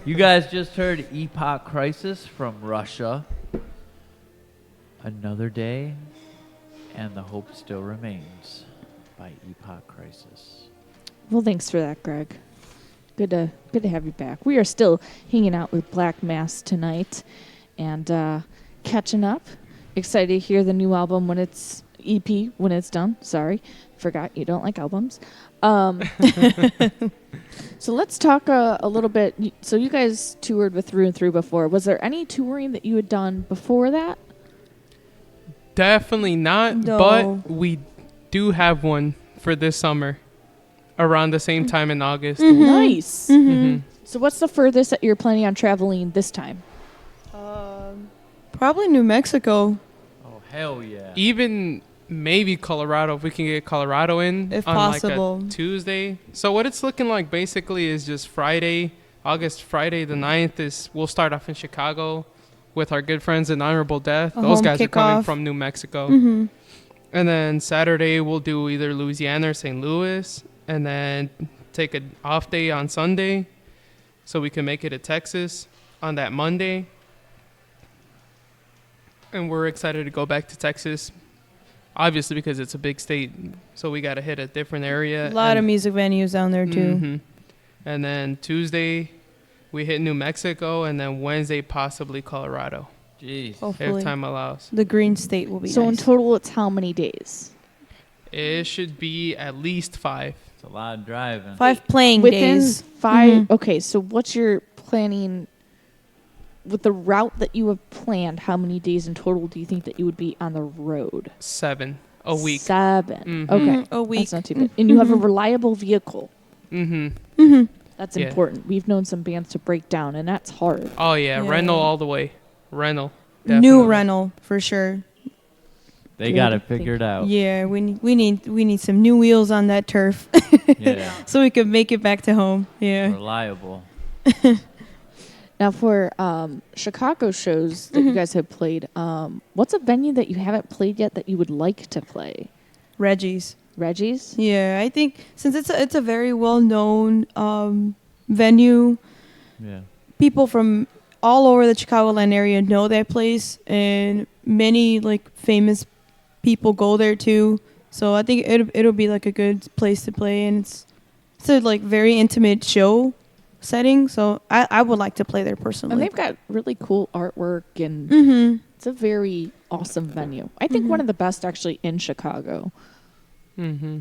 You guys just heard Epoch Crisis from Russia. Another Day, and the Hope Still Remains by Epoch Crisis. Well, thanks for that, Greg. Good to have you back. We are still hanging out with Black Mass tonight and catching up. Excited to hear the new album when it's EP when it's done. Sorry, forgot you don't like albums. So let's talk a little bit. So you guys toured with Through and Through before. Was there any touring that you had done before that? Definitely not, No. but we do have one for this summer around the same time in August. Nice. Mhm. So what's the furthest that you're planning on traveling this time? Probably New Mexico. Oh, hell yeah. Even maybe Colorado, if we can get Colorado in If on possible. like a Tuesday. So what it's looking like basically is just August Friday the 9th is we'll start off in Chicago with our good friends in Honorable Death. A Those home guys are coming kickoff. from New Mexico. Mhm. And then Saturday we'll do either Louisiana or St. Louis, and then take an off day on Sunday so we can make it to Texas on that Monday. And we're excited to go back to Texas, obviously because it's a big state, so we got to hit a different area. A lot of music venues down there too. Mhm. And then Tuesday we hit New Mexico, and then Wednesday possibly Colorado. Jeez. Hopefully. If time allows. The Green State will be So in nice. total, it's how many days? It should be at least 5. It's a lot of driving. 5 playing Within days. 5. Mhm. Okay, so what's your planning with the route that you have planned? How many days in total do you think that you would be on the road? 7 a week. 7. Mhm. Okay, A week. That's not too bad. And you have a reliable vehicle. Mm-hmm. That's Yeah. important. We've known some bands to break down, and that's hard. Oh yeah, Yeah. rental all the way. Rental. New definitely. rental for sure. They got it figured out. Yeah, we need some new wheels on that turf. Yeah. So we could make it back to home. Yeah. Reliable. Now for Chicago shows that you guys have played, what's a venue that you haven't played yet that you would like to play? Reggie's. Reggie's? Yeah, I think since it's a very well known venue, Yeah. people from all over the Chicagoland area know that place, and many like famous people go there too. So I think it'll be like a good place to play, and it's a like very intimate show setting. So I would like to play there personally. And they've got really cool artwork, and Mhm. it's a very awesome venue. I think one of the best actually in Chicago. Mm-hmm.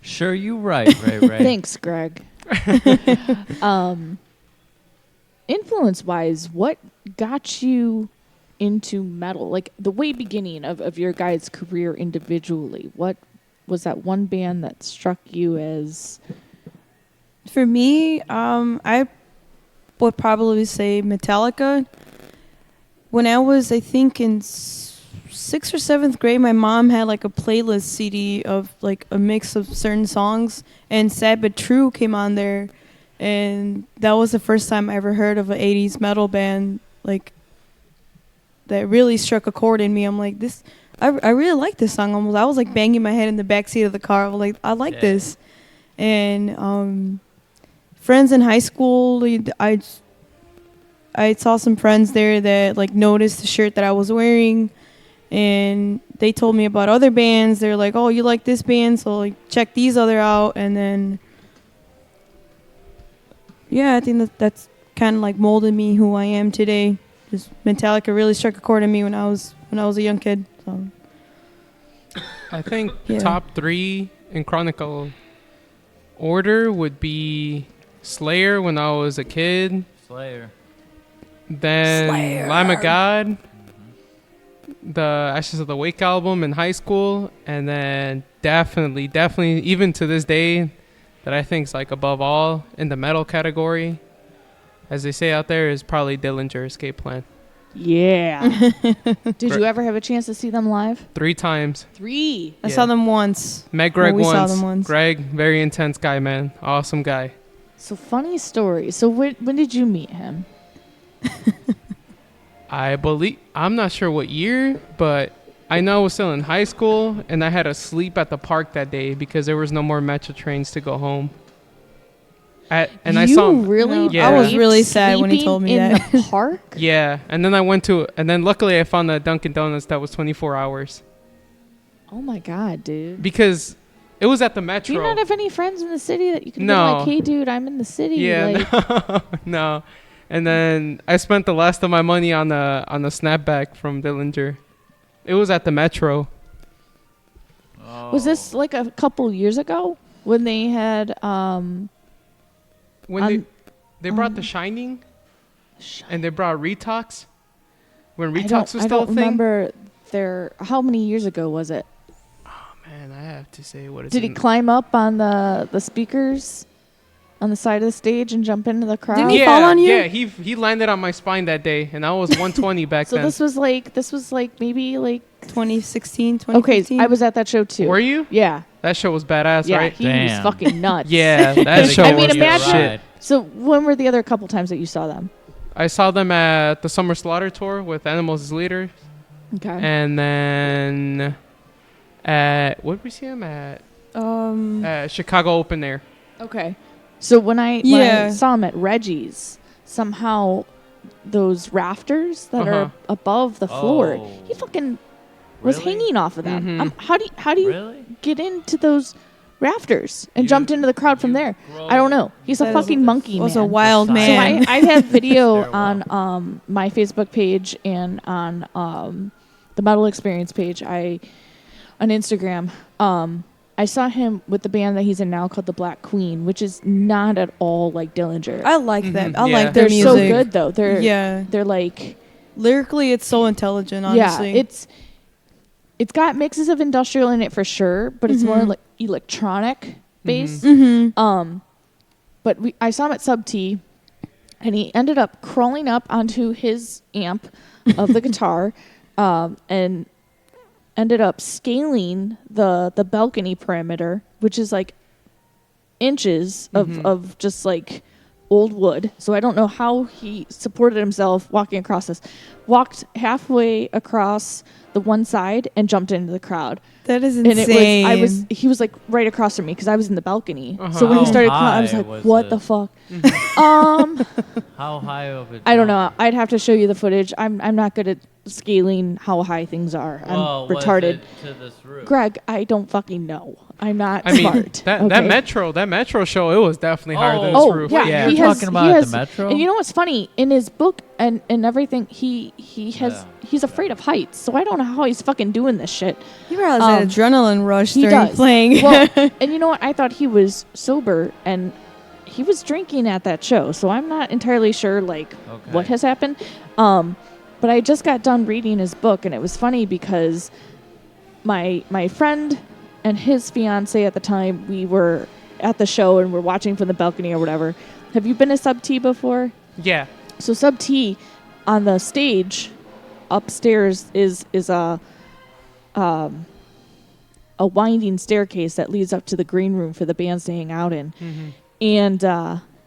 Sure, you right, Ray. Thanks, Greg. Influence-wise, what got you into metal? Like the way beginning of your guys' career individually. What was that one band that struck you as? For me, I would probably say Metallica. When I was, I think, in 6th or 7th grade, my mom had like a playlist CD of like a mix of certain songs, and Sad But True came on there, and that was the first time I ever heard of an 80s metal band like that really struck a chord in me. I'm like, this, I really like this song. Almost, I was like banging my head in the backseat of the car. I was like, I like this. And friends in high school, I saw some friends there that like noticed the shirt that I was wearing, and they told me about other bands. They're like, "Oh, you like this band, so like check these other out." And then, yeah, I think that's kind of like molded me who I am today. Just Metallica really struck a chord in me when I was a young kid. So I think Yeah. top 3 in chronicle order would be Slayer when I was a kid. Slayer. Then Lamb of God. the Ashes of the Wake album in high school, and then definitely, even to this day, that I think is like above all in the metal category, as they say out there, is probably Dillinger Escape Plan. Yeah. Did you ever have a chance to see them live? 3 times. 3. I saw them once. Met Greg We once. saw them once. Greg, very intense guy, man. Awesome guy. So funny story. So when did you meet him? I'm not sure what year, but I know I was still in high school, and I had to sleep at the park that day because there was no more metro trains to go home. I saw him. Really? Yeah. I was really sad when he Sleeping told me in that. the park? Yeah, and then luckily I found a Dunkin' Donuts that was 24 hours Oh my god, dude. because it was at the Do metro. you not have any friends in the city that you can No. be like, hey, dude, I'm in the city? Yeah, Like, no. And then I spent the last of my money on the snapback from Dillinger. It was at the metro. Was this like a couple years ago when they had When they brought The Shining, and they brought Retox, when Retox was I still don't a thing. remember how many years ago was it? Man, I have to say what is Did he climb up on the speakers on the side of the stage and jump into the crowd? Yeah, he landed on my spine that day, and I was 120 back So then. this was like maybe like 2016, Okay, 2015. I was at that show too. Were you? Yeah. That show was badass, Yeah, right? he was fucking nuts. Yeah, that show I mean, was imagine. shit. So when were the other couple times that you saw them? I saw them at the Summer Slaughter tour with Animals as Leaders. Okay. And then at what did we see them at? Chicago Open Air. Okay. So when I Yeah. saw him at Reggie's, somehow those rafters that are above the floor, he fucking was Really? hanging off of them. Mhm. How do you Really? get into those rafters and jumped into the crowd from there? I don't know. He's a That is- fucking monkey was man. a wild So man. I have video on my Facebook page and on the Metal Experience page. On Instagram. I saw him with the band that he's in now called the Black Queen, which is not at all like Dillinger. I like that. I Yeah. like their They're music. so good though. They're like lyrically, it's so intelligent. Honestly, yeah. It's got mixes of industrial in it for sure, but it's more like electronic based. But I saw him at Sub T, and he ended up crawling up onto his amp of the guitar, and ended up scaling the balcony perimeter, which is like inches of just like old wood. So I don't know how he supported himself walking across this. Walked halfway across the one side and jumped into the crowd. that is And insane. he was like right across from me because I was in the balcony. So when he How started climbing, I was high like, was what it? the fuck? How high of a I don't know. I'd have to show you the footage. I'm not good at scaling how high things are. Well, I'm was retarded. it to this roof? Greg, I don't fucking know. I'm not I mean, smart. that okay? metro show, it was definitely higher than Oh, this roof. Yeah, You're he has, talking he about at has, the Metro? And you know what's funny? In his book and everything, he's afraid of heights. So I don't know how he's fucking doing this shit. he probably has an adrenaline rush He during does. playing. Well, and you know what? I thought he was sober and he was drinking at that show. So I'm not entirely sure like what has happened. But I just got done reading his book, and it was funny because my friend and his fiance at the time, we were at the show and we're watching from the balcony or whatever. Have you been to Sub T before? Yeah. So Sub T on the stage upstairs is a winding staircase that leads up to the green room for the bands to hang out in. And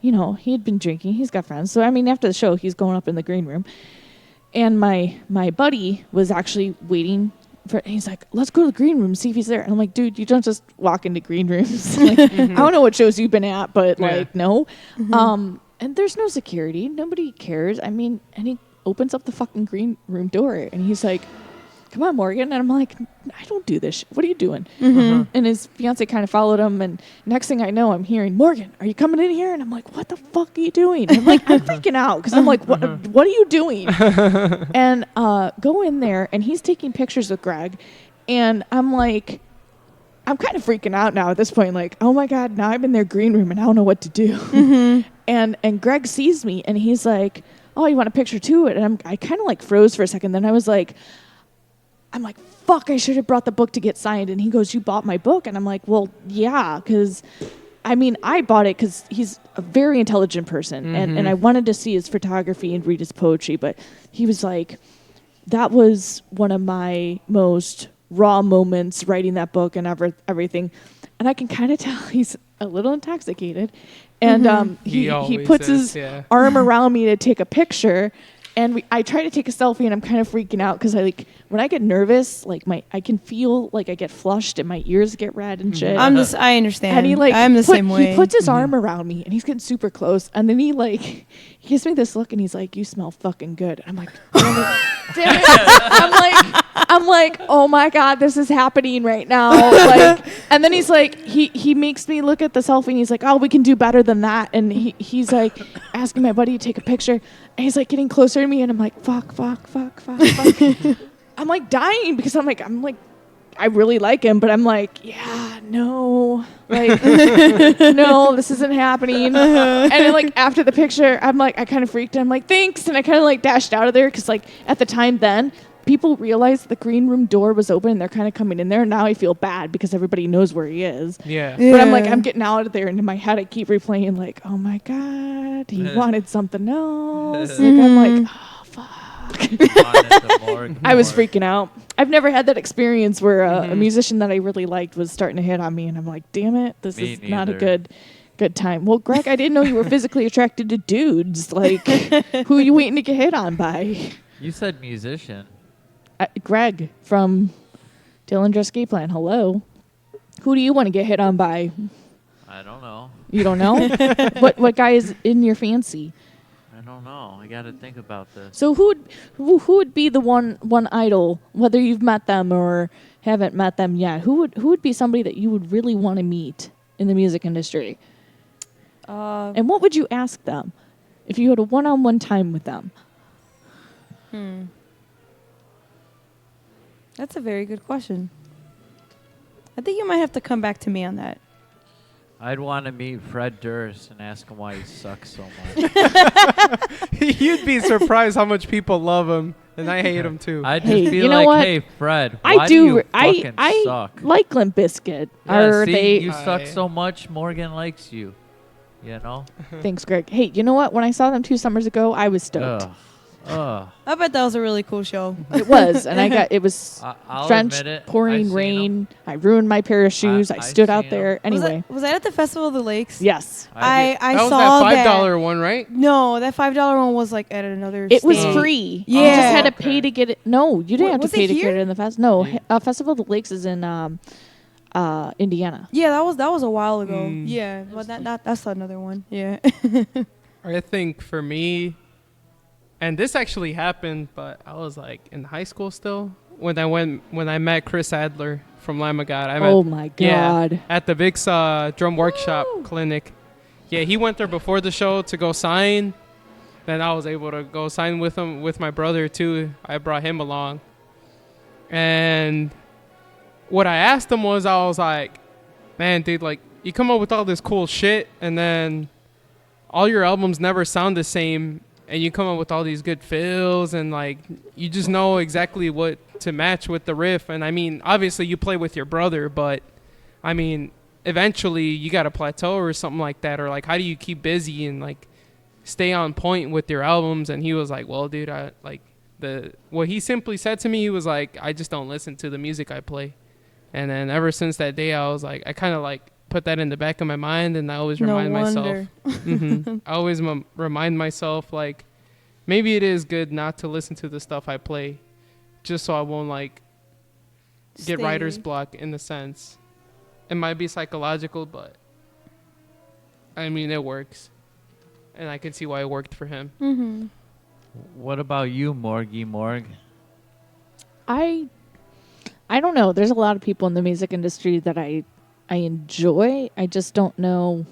you know, he had been drinking. He's got friends. So I mean, after the show, he's going up in the green room. And my buddy was actually waiting for. He's like, "Let's go to the green room, see if he's there." And I'm like, "Dude, you don't just walk into green rooms. Like, I don't know what shows you've been at, but like, no." And there's no security. Nobody cares. I mean, and he opens up the fucking green room door, and he's like, "Come on, Morgan." And I'm like, "I don't do this shit. What are you doing?" And his fiance kind of followed him. And next thing I know, I'm hearing, "Morgan, are you coming in here?" And I'm like, "What the fuck are you doing?" And I'm like, I'm freaking out because I'm like, what are you doing? And go in there, and he's taking pictures with Greg. And I'm like, I'm kind of freaking out now at this point. Like, oh my God, now I'm in their green room and I don't know what to do. And Greg sees me and he's like, "Oh, you want a picture too?" And I kind of like froze for a second. Then I was like, I'm like, fuck, I should have brought the book to get signed. And he goes, you bought my book? And I'm like, well, yeah, because, I mean, I bought it because he's a very intelligent person. And I wanted to see his photography and read his poetry. But he was like, that was one of my most raw moments writing that book and everything. And I can kind of tell he's a little intoxicated. And he puts his arm around me to take a picture. And I try to take a selfie, and I'm kind of freaking out because when I get nervous, like I can feel like I get flushed and my ears get red and shit. I understand. And he I'm the same way. He puts his arm around me, and he's getting super close. And then he gives me this look, and he's like, "You smell fucking good." And I'm like, damn it. I'm like, oh my God, this is happening right now. And then he's like, he makes me look at the selfie, and he's like, oh, we can do better than that. And he's like asking my buddy to take a picture. And he's like getting closer to me, and I'm like, fuck. I'm like dying because I'm like, I really like him, but I'm like, yeah, no, no, this isn't happening. And then after the picture, I'm like, I kind of freaked. I'm like, thanks, and I kind of dashed out of there because at the time then, people realized the green room door was open and they're kind of coming in there. And now I feel bad because everybody knows where he is. Yeah. But I'm like, I'm getting out of there. And in my head, I keep replaying oh my God, he wanted something else. I'm like, oh, fuck. I was freaking out. I've never had that experience where a musician that I really liked was starting to hit on me. And I'm like, damn it, this is not a good time. Well, Greg, I didn't know you were physically attracted to dudes. Who are you waiting to get hit on by? You said musician. Greg from Dillinger Escape Plan. Hello. Who do you want to get hit on by? I don't know. You don't know? What guy is in your fancy? I don't know. I got to think about this. So who would be the one idol, whether you've met them or haven't met them yet? Who would be somebody that you would really want to meet in the music industry? And what would you ask them if you had a one-on-one time with them? That's a very good question. I think you might have to come back to me on that. I'd want to meet Fred Durst and ask him why he sucks so much. You'd be surprised how much people love him, and I hate him too. I'd just be hey, Fred, why I do you fucking suck? Like Limp Bizkit. Yeah, you suck so much, Morgan likes you. You know? Thanks, Greg. Hey, you know what? When I saw them 2 summers ago, I was stoked. I bet that was a really cool show. It was, and it was I'll drenched, admit it. pouring rain. I ruined my pair of shoes. I stood out there. Anyway. Was that at the Festival of the Lakes? Yes. I that saw was that $5 one, right? No, that $5 one was at another It was stage. free. Yeah. You just had to pay to get it. No, you didn't have to was pay it to here? get it in the fest. No, Festival of the Lakes is in Indiana. Yeah, that was a while ago. Yeah, but that's another one. Yeah. I think for me, and this actually happened, but I was in high school still when I met Chris Adler from Lamb of God. Oh my God! Yeah, at the Vic's drum workshop clinic. Yeah, he went there before the show to go sign. Then I was able to go sign with him with my brother too. I brought him along, and what I asked him was, I was like, man, dude, you come up with all this cool shit, and then all your albums never sound the same. And you come up with all these good fills, and you just know exactly what to match with the riff. And I mean, obviously you play with your brother, but I mean, eventually you got to plateau or something like that. Or how do you keep busy and stay on point with your albums? And he was like, well, dude, what he simply said to me, he was like, I just don't listen to the music I play. And then ever since that day, I was I kind of put that in the back of my mind, and I always remind myself. I always remind myself maybe it is good not to listen to the stuff I play, just so I won't get writer's block in the sense. It might be psychological, but I mean it works, and I can see why it worked for him. Mm-hmm. What about you, Morgie Morg? I don't know. There's a lot of people in the music industry that I enjoy. I just don't know.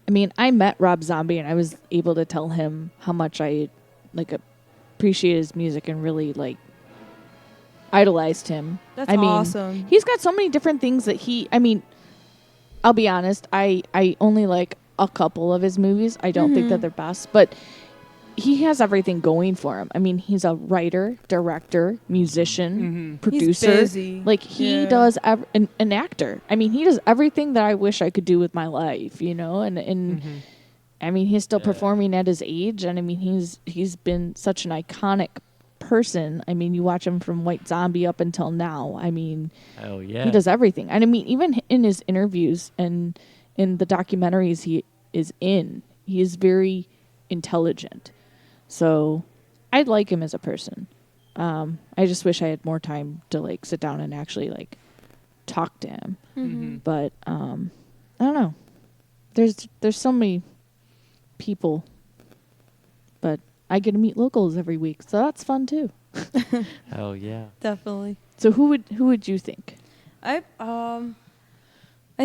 I mean, I met Rob Zombie, and I was able to tell him how much I appreciate his music and really idolized him. That's awesome. He's got so many different things that I'll be honest, I only like a couple of his movies. I don't think that they're best, but he has everything going for him. I mean, he's a writer, director, musician, producer. He's busy. Like he Yeah. does an actor. I mean, he does everything that I wish I could do with my life, you know. And I mean, he's still performing at his age, and I mean, he's been such an iconic person. I mean, you watch him from White Zombie up until now. I mean, Hell yeah. he does everything. And I mean, even in his interviews and in the documentaries he is in, he is very intelligent. So I like him as a person. I just wish I had more time to like sit down and actually like talk to him. But I don't know. There's so many people, but I get to meet locals every week, so that's fun too. Hell yeah. Definitely. So who would you think? I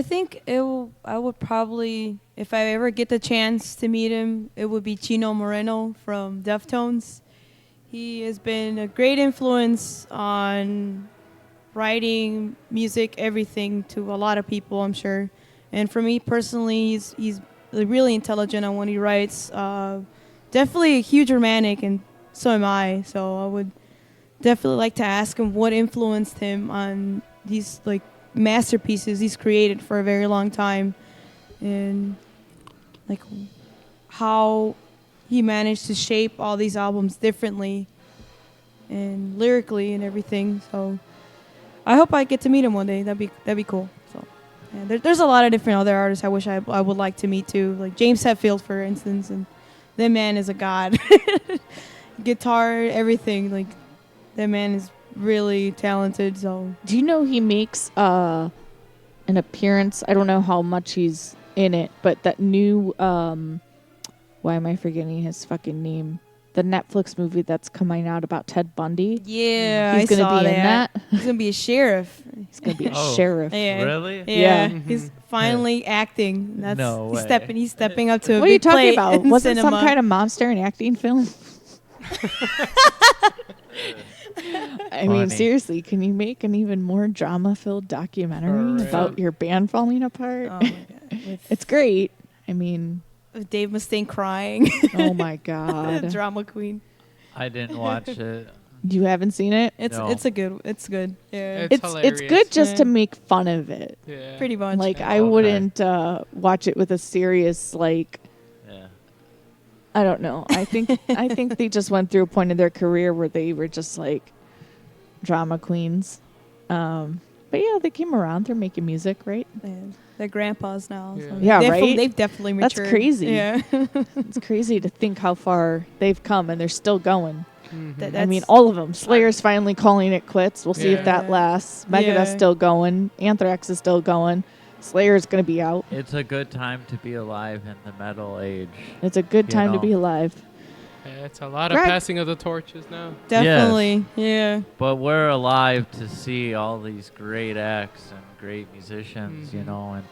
think I would probably, if I ever get the chance to meet him, it would be Chino Moreno from Deftones. He has been a great influence on writing, music, everything to a lot of people, I'm sure. And for me personally, he's really intelligent on what he writes. Definitely a huge romantic, and so am I. So I would definitely like to ask him what influenced him on these like masterpieces he's created for a very long time, and like how he managed to shape all these albums differently and lyrically and everything. So I hope I get to meet him one day. That'd be cool. So yeah, there's a lot of different other artists I wish I would like to meet too, like James Hetfield, for instance, and that man is a god. Guitar, everything, like that man is really talented. So Do you know he makes an appearance? I don't know how much he's in it, but that new why am I forgetting his fucking name? The Netflix movie that's coming out about Ted Bundy. yeah, He's I gonna saw be in that. He's gonna be a sheriff. He's gonna be a Oh, sheriff. Yeah. Really? Yeah, Yeah. he's finally acting. That's No he's way. stepping up to a What are you big plate talking about? in Was it some cinema. kind of monster and acting film? I mean, Funny. seriously, can you make an even more drama-filled documentary For about real. your band falling apart? Oh my god, It's great. I mean, with Dave Mustaine crying. oh my god, Drama queen. I didn't watch it. you haven't seen it? It's No. it's good. Yeah, It's It's hilarious. good just to Yeah. make fun of it. Yeah. pretty much. Like I Okay. wouldn't watch it with a serious like. Yeah. I don't know. I think they just went through a point in their career where they were just like drama queens. But yeah, they came around. They're making music, right? Man, they're grandpas now. So Yeah, right? They've definitely That's matured. crazy. Yeah. It's crazy to think how far they've come, and they're still going. I mean, That's- all of them. Slayer's finally calling it quits. We'll see if that Yeah. lasts. Megadeth's Yeah. still going. Anthrax is still going. Slayer's going to be out. It's a good time to be alive in the metal age. It's a good You time to know. be alive. Yeah, it's a lot of Greg. passing of the torches now. Definitely. Yeah. But we're alive to see all these great acts and great musicians, you know, and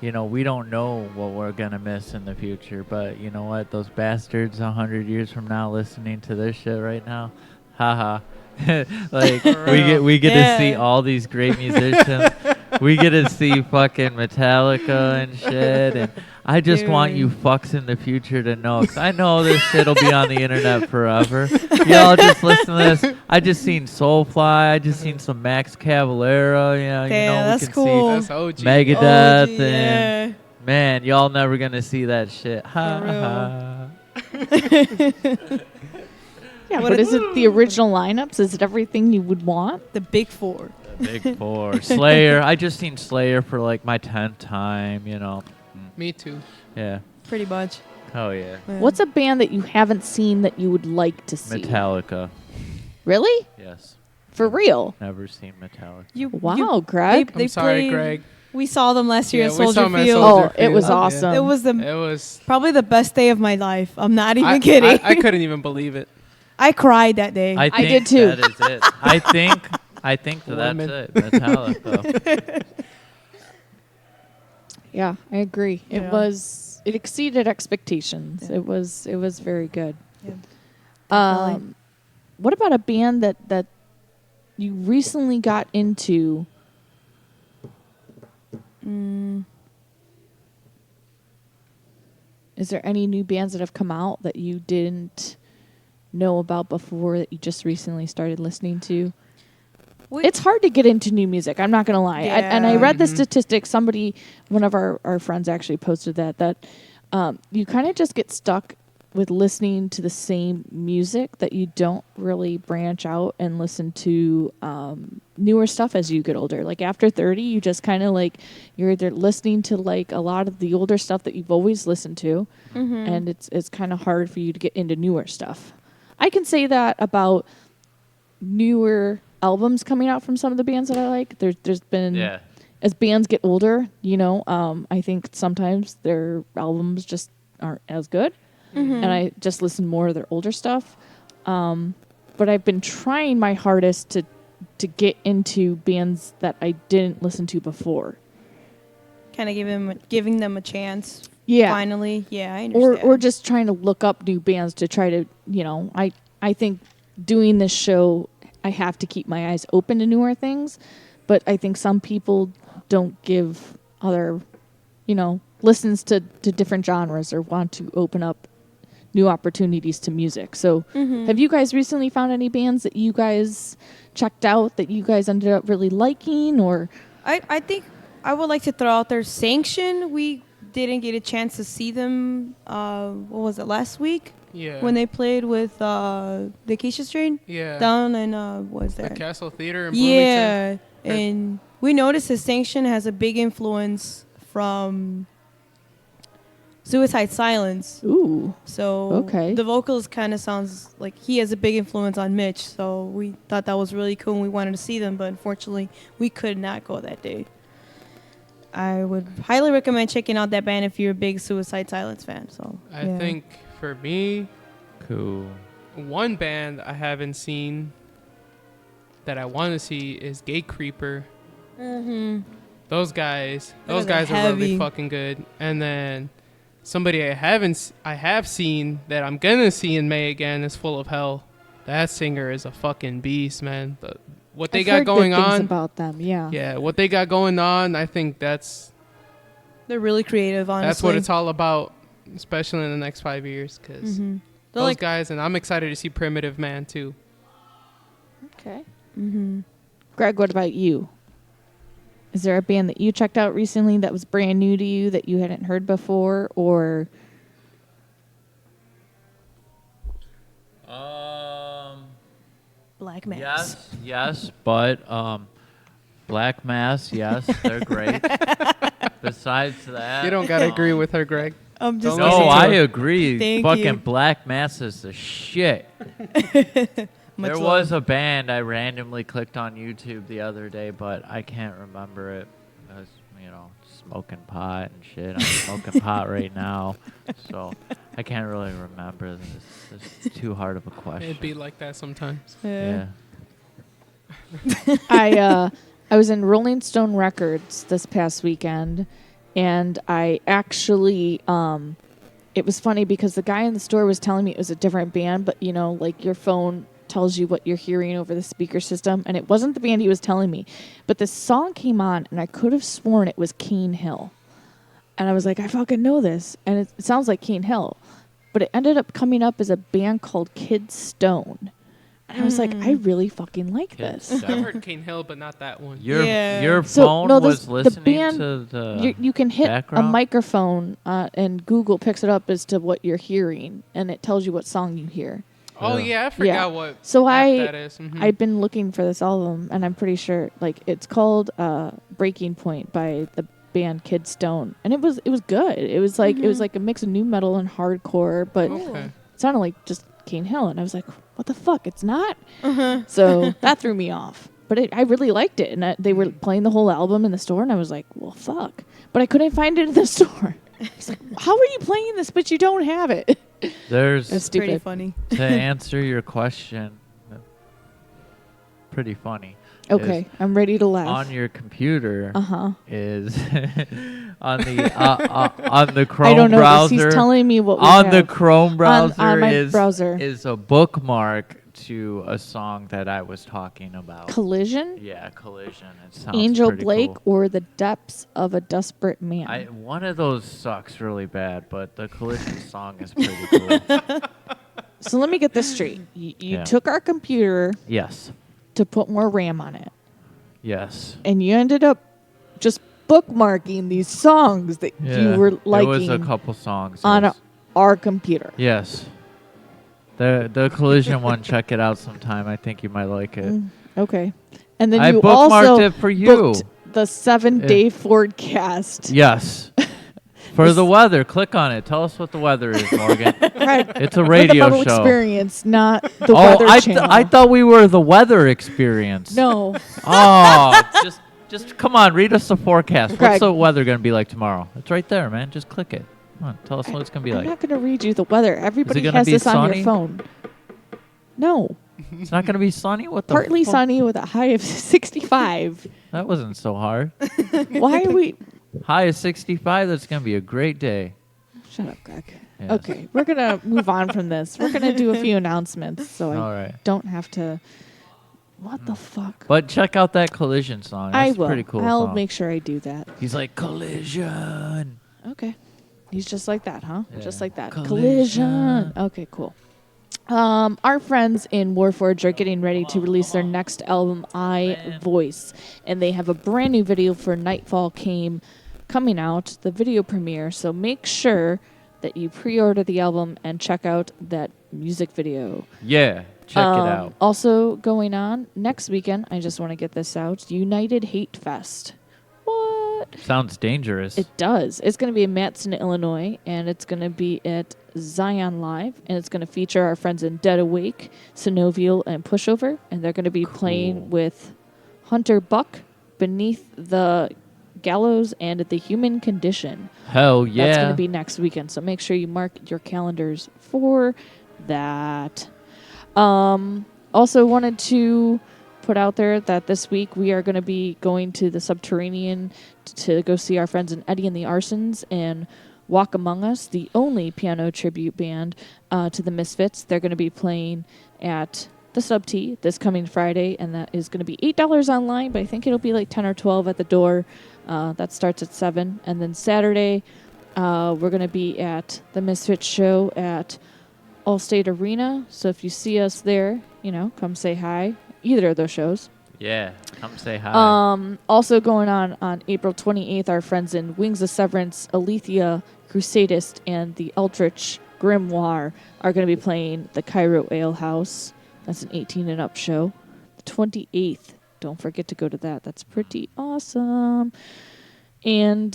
you know, we don't know what we're gonna miss in the future, but you know what? Those bastards 100 years from now listening to this shit right now, haha. Like we get to see Yeah. all these great musicians. We get to see fucking Metallica and shit, and I just want you fucks in the future to know, 'cause I know this shit'll be on the internet forever. Y'all just listen to this. I just seen Soulfly. I just seen some Max Cavalera. You Damn, know, that's we can cool. see That's OG. Megadeth, OG, yeah. and man, y'all never gonna see that shit. Ha For real. ha. Yeah, What but is- is it the original lineups? Is it everything you would want? The big four. Big Four, Slayer. I just seen Slayer for like my 10th time. You know. Me too. Yeah. Pretty much. Oh yeah. Yeah. What's a band that you haven't seen that you would like to see? Metallica. Really? Yes. For real? Never seen Metallica. Wow, Greg. I'm sorry, played- Greg. We saw them last year Yeah, at we saw Soldier them at Field. Soldier Oh, it was Field. awesome. It was It was. probably the best day of my life. I'm not even I, kidding. I couldn't even believe it. I cried that day. I think did too. That is it. I think that's Women. it. Metallica. Yeah, I agree. Yeah. It exceeded expectations. Yeah. It was very good. Yeah, definitely. What about a band that you recently got into? Is there any new bands that have come out that you didn't know about before that you just recently started listening to? It's hard to get into new music. I'm not gonna lie. And I read the statistic. One of our friends actually posted that you kind of just get stuck with listening to the same music, that you don't really branch out and listen to newer stuff as you get older. Like after 30, you just kind of like, you're either listening to like a lot of the older stuff that you've always listened to, and it's kind of hard for you to get into newer stuff. I can say that about newer albums coming out from some of the bands that I like. There's been, as bands get older, I think sometimes their albums just aren't as good. And I just listen more to their older stuff. But I've been trying my hardest to get into bands that I didn't listen to before. Kind of giving them a chance. Yeah. Finally. Yeah, I understand. Or just trying to look up new bands to try to, I think doing this show, I have to keep my eyes open to newer things. But I think some people don't give other, listens to different genres or want to open up new opportunities to music. So have you guys recently found any bands that you guys checked out that you guys ended up really liking? Or I think I would like to throw out their Sanction. We didn't get a chance to see them, what was it, last week? Yeah. When they played with Vacation Strain? Yeah. Down in, what was The that? Castle Theater in Yeah. Bloomington. And we noticed that Sanction has a big influence from Suicide Silence. Ooh. So okay. The vocalist kind of sounds like he has a big influence on Mitch. So we thought that was really cool and we wanted to see them, but unfortunately we could not go that day. I would highly recommend checking out that band if you're a big Suicide Silence fan. So I think for me, cool. One band I haven't seen that I want to see is Gate Creeper. Those guys are heavy. really fucking good. And then somebody I have seen that I'm gonna see in May again is Full of Hell. That singer is a fucking beast, man. What they I've got heard going good things on about them, yeah. Yeah, what they got going on, I think they're really creative, honestly. that's what it's all about, especially in the next 5 years, because those guys, and I'm excited to see Primitive Man too. Okay. Greg, what about you? Is there a band that you checked out recently that was brand new to you that you hadn't heard before, or? Black Mass. Yes, but Black Mass, yes, they're great. Besides that, You don't gotta agree with her, Greg. I'm just no, I agree. Thank Fucking you. Black Mass is the shit. There was a band I randomly clicked on YouTube the other day, but I can't remember it. I was, smoking pot and shit. I'm smoking pot right now, so I can't really remember this. It's too hard of a question. It'd be like that sometimes. Yeah. I was in Rolling Stone Records this past weekend, and I actually it was funny because the guy in the store was telling me it was a different band, but like your phone tells you what you're hearing over the speaker system, and it wasn't the band he was telling me, but this song came on and I could have sworn it was Cane Hill, and I was like, I fucking know this, and it sounds like Cane Hill, but it ended up coming up as a band called Kid Stone, and I was like, I really fucking like this. I've heard Cane Hill, but not that one. Your phone was listening band, to the you can hit background? a microphone and Google picks it up as to what you're hearing, and it tells you what song you hear. Oh yeah, I forgot what So app that is. I've been looking for this album, and I'm pretty sure it's called Breaking Point by the band Kid Stone, and it was good. It was like a mix of new metal and hardcore, but it sounded like just Cane Hill, and I was like, what the fuck? It's not. So that threw me off. But I really liked it, and they were playing the whole album in the store, and I was like, well, fuck. But I couldn't find it in the store. It's like, how are you playing this, but you don't have it? There's That's stupid. Pretty funny. To answer your question, pretty funny. Okay, I'm ready to laugh. On your computer is on the Chrome I don't know browser. this. He's telling me what we on have. the Chrome browser on my is browser. is a bookmark to a song that I was talking about. Collision? Yeah, Collision. It sounds Angel pretty Blake cool. or The Depths of a Desperate Man? One of those sucks really bad, but the Collision song is pretty cool. So let me get this straight. You Yeah. took our computer Yes. to put more RAM on it, Yes. and you ended up just bookmarking these songs that you were liking. There was a couple songs. on yes. our computer. Yes. The collision one, check it out sometime. I think you might like it. Okay. And then I you bookmarked also it for you. booked the 7-day forecast. Yes. For the weather, click on it. Tell us what the weather is, Morgan. Right. It's a For radio the Metal show. Experience, not the Oh, Weather Channel. I thought we were the weather experience. No. Oh, just come on, read us the forecast. Greg. What's the weather going to be like tomorrow? It's right there, man. Just click it. Come on, tell us what it's going to be I'm like. not going to read you the weather. Everybody gonna has be this on sunny? your phone. No. It's not going to be sunny? What the Partly fuck? sunny with a high of 65. That wasn't so hard. Why are we... High of 65, that's going to be a great day. Shut up, Greg. Yes. Okay, we're going to move on from this. We're going to do a few announcements so All I right. don't have to... What the fuck? But check out that Collision song. I That's will. a pretty cool I'll song. make sure I do that. He's like, Collision. Okay. He's just like that, huh? Yeah. Just like that. Collision. Okay, cool. Our friends in Warforged are getting ready to release their next album, I Voice. And they have a brand new video for Nightfall coming out, the video premiere. So make sure that you pre-order the album and check out that music video. Yeah, check it out. Also going on next weekend, I just want to get this out, United Hate Fest. What? Sounds dangerous. It does. It's going to be in Matson, Illinois, and it's going to be at Zion Live, and it's going to feature our friends in Dead Awake, Synovial, and Pushover, and they're going to be playing with Hunter Buck, Beneath the Gallows, and The Human Condition. Hell yeah. That's going to be next weekend, so make sure you mark your calendars for that. Also wanted to put out there that this week we are going to be going to the Subterranean to go see our friends in Eddie and the Arsons and Walk Among Us, the only piano tribute band to the Misfits. They're going to be playing at the Sub T this coming Friday, and that is going to be $8 online, but I think it'll be like 10 or 12 at the door. That starts at 7. And then Saturday, we're going to be at the Misfits show at Allstate Arena. So if you see us there, come say hi. Either of those shows. Yeah, come say hi. Also going on April 28th, our friends in Wings of Severance, Alethea, Crusadist, and the Eldritch Grimoire are going to be playing the Cairo Ale House. That's an 18 and up show. The 28th, don't forget to go to that. That's pretty awesome. And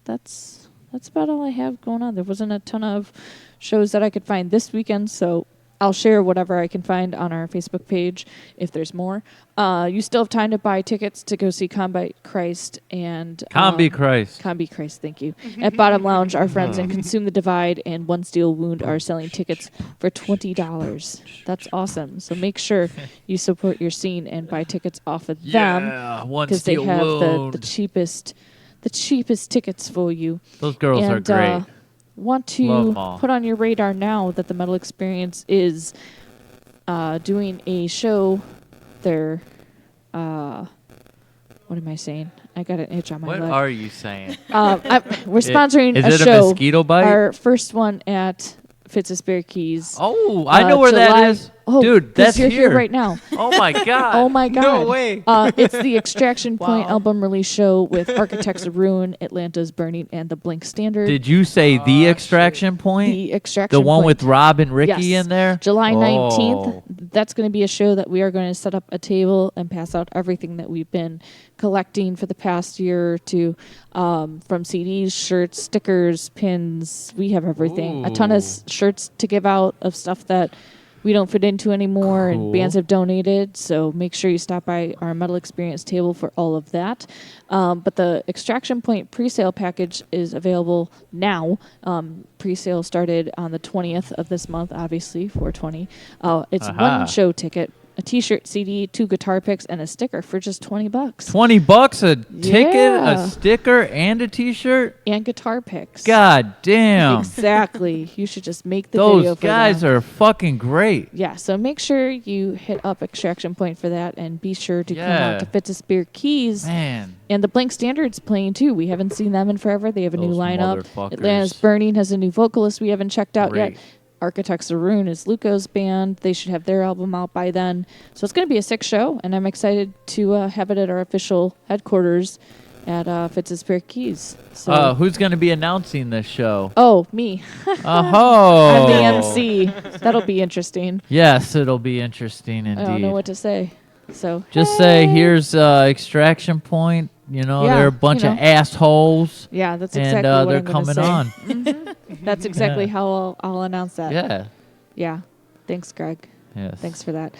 that's about all I have going on. There wasn't a ton of shows that I could find this weekend, so I'll share whatever I can find on our Facebook page if there's more. You still have time to buy tickets to go see Combi Christ and... Combi Christ. Combi Christ, thank you. At Bottom Lounge, our friends in Consume the Divide and One Steel Wound are selling tickets for $20. That's awesome. So make sure you support your scene and buy tickets off of them. Yeah, One because they Steel have the Wound. cheapest tickets for you. Those girls are great. Want Love 'em to all. put on your radar now that the Metal Experience is doing a show. They're what am I saying? I got an itch on my What leg. are you saying? We're sponsoring Is a it a show. mosquito bite? Our first one at Fitz's Keys. Oh, I know where that July- is. Oh, Dude, 'cause that's you're here here. right now. Oh my god. Oh my god. No way. It's the Extraction Point album release show with Architects of Ruin, Atlanta's Burning, and the Blink Standard. Did you say the Extraction Point? The Extraction The one Point. with Rob and Ricky Yes. in there? July 19th. Oh. That's going to be a show that we are going to set up a table and pass out everything that we've been collecting for the past year or two, from CDs, shirts, stickers, pins. We have everything. A ton of shirts to give out of stuff that we don't fit into anymore Cool. and bands have donated. So make sure you stop by our Metal Experience table for all of that. But the Extraction Point pre-sale package is available now. Pre-sale started on the 20th of this month, obviously, 4/20. It's Aha. one show ticket, a T-shirt, CD, 2 guitar picks, and a sticker for just $20. $20 a ticket, Yeah. a sticker, and a T-shirt. And guitar picks. God damn! Exactly. You should just make the video Those for guys them. are fucking great. Yeah, so make sure you hit up Extraction Point for that, and be sure to come Yeah. out to Fitz's Keys. Man. And the Blank Standard's playing too. We haven't seen them in forever. They have a new Those lineup. motherfuckers. Atlanta's Burning has a new vocalist we haven't checked out Great. yet. Architects of Ruin is Luco's band. They should have their album out by then. So it's going to be a sick show, and I'm excited to have it at our official headquarters at Fitz's Fair Keys. So Who's going to be announcing this show? Oh, me. Oh. I'm the MC. That'll be interesting. Yes, it'll be interesting indeed. I don't know what to say. So just say, here's Extraction Point. You know, Yeah, they're a bunch you of know. assholes. Yeah, that's and, exactly what they're I'm gonna coming say. on. Mhm. That's exactly Yeah. how I'll announce that. Yeah. Yeah. Thanks, Greg. Yes. Thanks for that.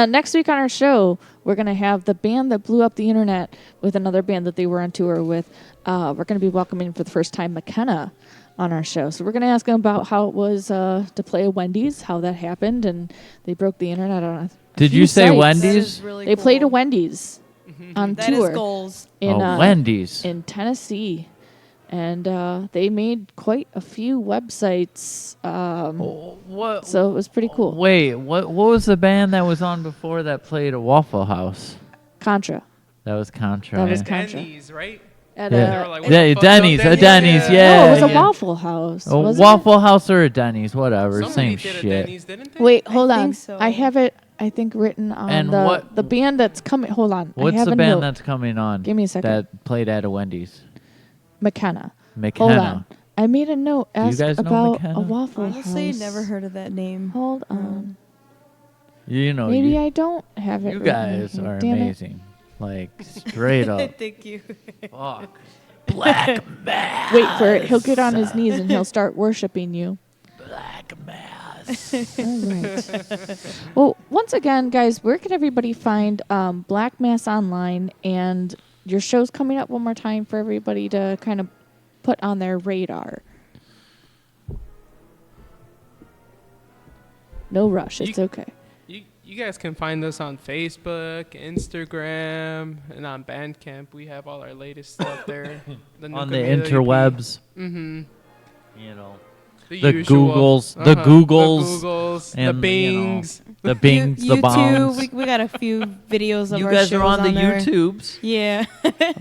Next week on our show, we're going to have the band that blew up the internet with another band that they were on tour with. We're going to be welcoming for the first time McKenna on our show. So we're going to ask them about how it was to play at Wendy's, how that happened, and they broke the internet on a Did few you say sites. Wendy's? That is really They played at Wendy's on That is tour. goals. In, Wendy's. in Tennessee. And they made quite a few websites. What? So it was pretty cool. Wait, what was the band that was on before that played at Waffle House? Contra. That was Contra. That was yeah. Contra. Denny's, right? At Yeah. They were like, what Yeah, the fuck, Denny's, no a Denny's, yeah. No, it was a yeah. Waffle House. A wasn't Waffle House or a Denny's, whatever, Somebody same did a shit. Denny's, didn't it? Wait, hold on. think so. I have it, I think, written on And the band that's coming. Hold on. I What's have the a band note. that's coming on? Give me a second. That played at a Wendy's. McKenna. McKenna. Hold on. I made a note. Do you Ask guys know about McKenna? a Waffle Honestly, House. never heard of that name. Hold on. You know, Maybe you, I don't have it. you written guys here. are Damn it. amazing. Like, straight up. Thank you. Fuck. Black Mass. Wait for it. He'll get on his knees and he'll start worshiping you. Black Mass. All right. Well, once again, guys, where can everybody find Black Mass online? And your show's coming up one more time for everybody to kind of put on their radar. No rush. It's okay. You guys can find us on Facebook, Instagram, and on Bandcamp. We have all our latest stuff there. On the interwebs. Mm-hmm. You know. The Googles, usual. the Googles, The Googles, and, the Bings. You know, the Bings, the Bombs. YouTube. We got a few videos of You our guys shows are on the there. YouTubes? Yeah.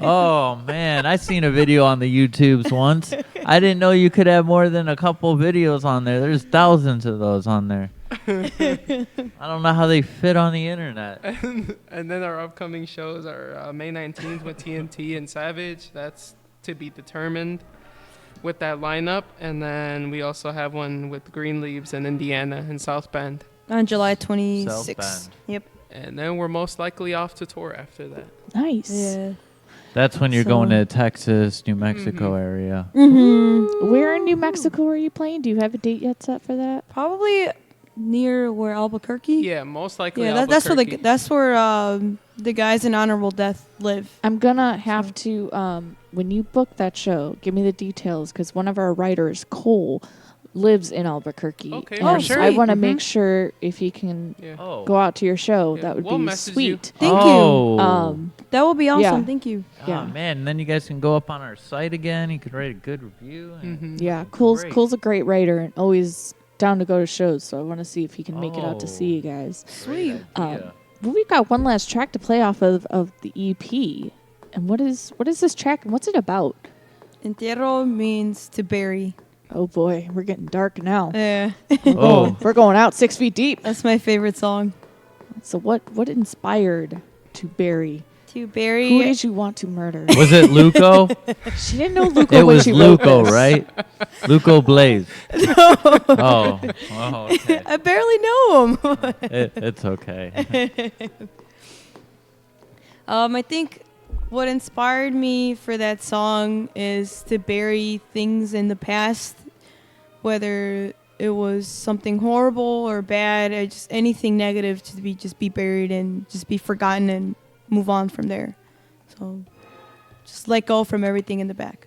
Oh man, I seen a video on the YouTubes once. I didn't know you could have more than a couple videos on there. There's thousands of those on there. I don't know how they fit on the internet. And then our upcoming shows are May 19th with TNT and Savage. That's to be determined with that lineup. And then we also have one with Green Leaves in Indiana and South Bend. On July 26th. South Bend. Yep. And then we're most likely off to tour after that. Nice. Yeah. That's when you're So- going to Texas, New Mexico area. Mm-hmm. Where in New Mexico are you playing? Do you have a date yet set for that? Probably near where Albuquerque. Yeah, most likely Yeah, that's where Albuquerque. that's where the guys in Honorable Death live. I'm gonna have to when you book that show, give me the details because one of our writers, Cole, lives in Albuquerque. Okay, and for sure. I want to Mhm. make sure if he can Yeah. Oh. go out to your show, Yeah, that would we'll be message you. sweet. Thank Oh. you. That will be awesome. yeah. Thank you. Yeah. Oh man, and then you guys can go up on our site again. You could write a good review. And Mhm. Yeah, Cole's Great. Cole's a great writer and always down to go to shows. So I want to see if he can make it out to see you guys. Sweet. idea. Well, we've got one last track to play off of the EP. And what is this track and what's it about? Entierro means to bury. Oh boy, we're getting dark now. Yeah. Oh. We're going out 6 feet deep. That's my favorite song. So what inspired to bury? To bury. Who did you want to murder? Was it Luco? She didn't know Luco It when was she wrote Luco, this. right? Luco Blaze. No. Oh, okay. I barely know him. It's okay. I think what inspired me for that song is to bury things in the past, whether it was something horrible or bad, or just anything negative to be buried and just be forgotten and move on from there. So just let go from everything in the back.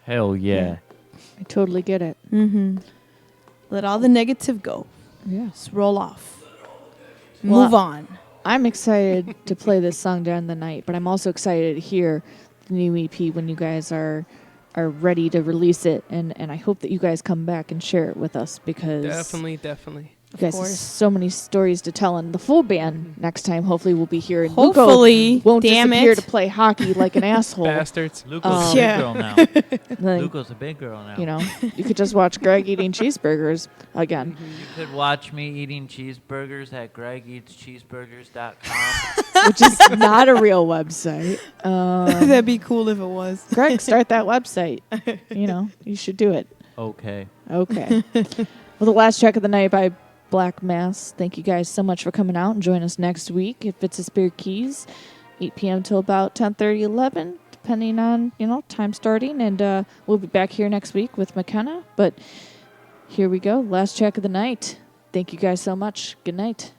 Hell yeah. I totally get it. Mm-hmm. Let all the negative go. Yeah. Just roll off. Well, Move on. I'm excited to play this song during the night, but I'm also excited to hear the new EP when you guys are ready to release it, and I hope that you guys come back and share it with us because Definitely. You guys have so many stories to tell, and the full band next time hopefully will be here. And Hopefully, Luco won't damn disappear it. to play hockey like an asshole. Bastards. Luco's a big girl now. Then, Luco's a big girl now. You know, you could just watch Greg eating cheeseburgers again. You could watch me eating cheeseburgers at GregEatsCheeseburgers.com. Which is not a real website. That'd be cool if it was. Greg, start that website. You know, you should do it. Okay. Okay. Well, the last track of the night by Black Mass. Thank you guys so much for coming out and join us next week. If it's a Spear Keys, 8 p.m. till about 10:30, 11, depending on, time starting. And we'll be back here next week with McKenna. But here we go. Last track of the night. Thank you guys so much. Good night.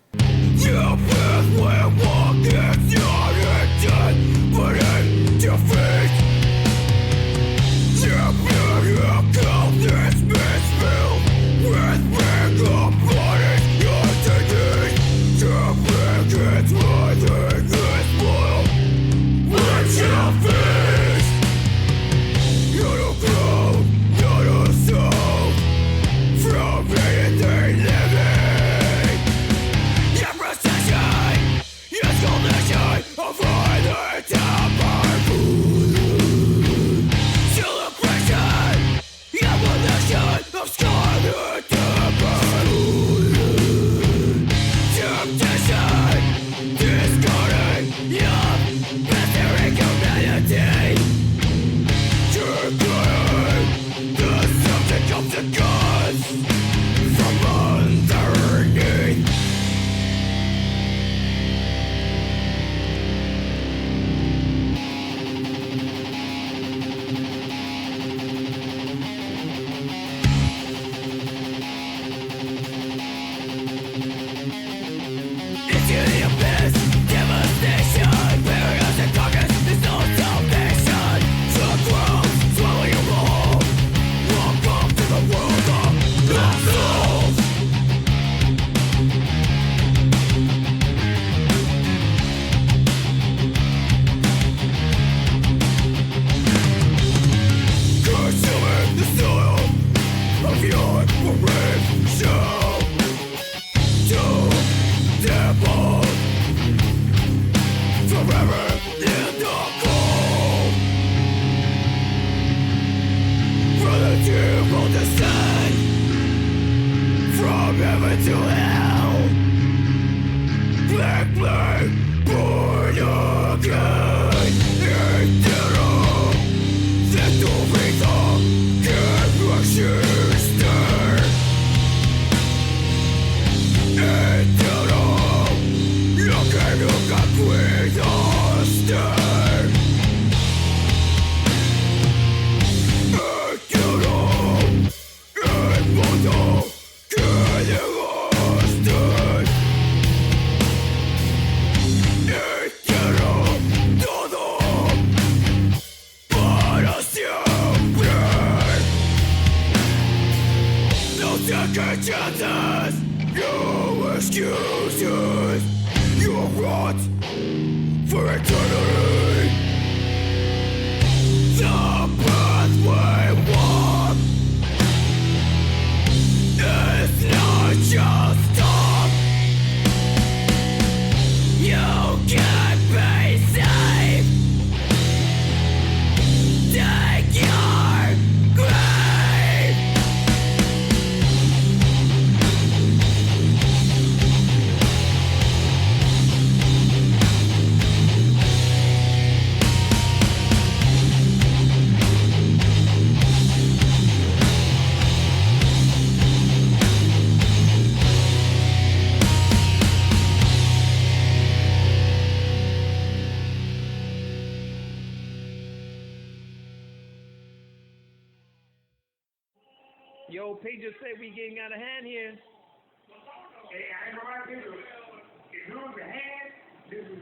Second chances, no excuses. You're rot for eternity. The path we walk is not just talk. You can't be safe. Take your grave. Yo, Pete just said we getting out of hand here. Hey, I ain't gonna lie to you. If you was a hand, this was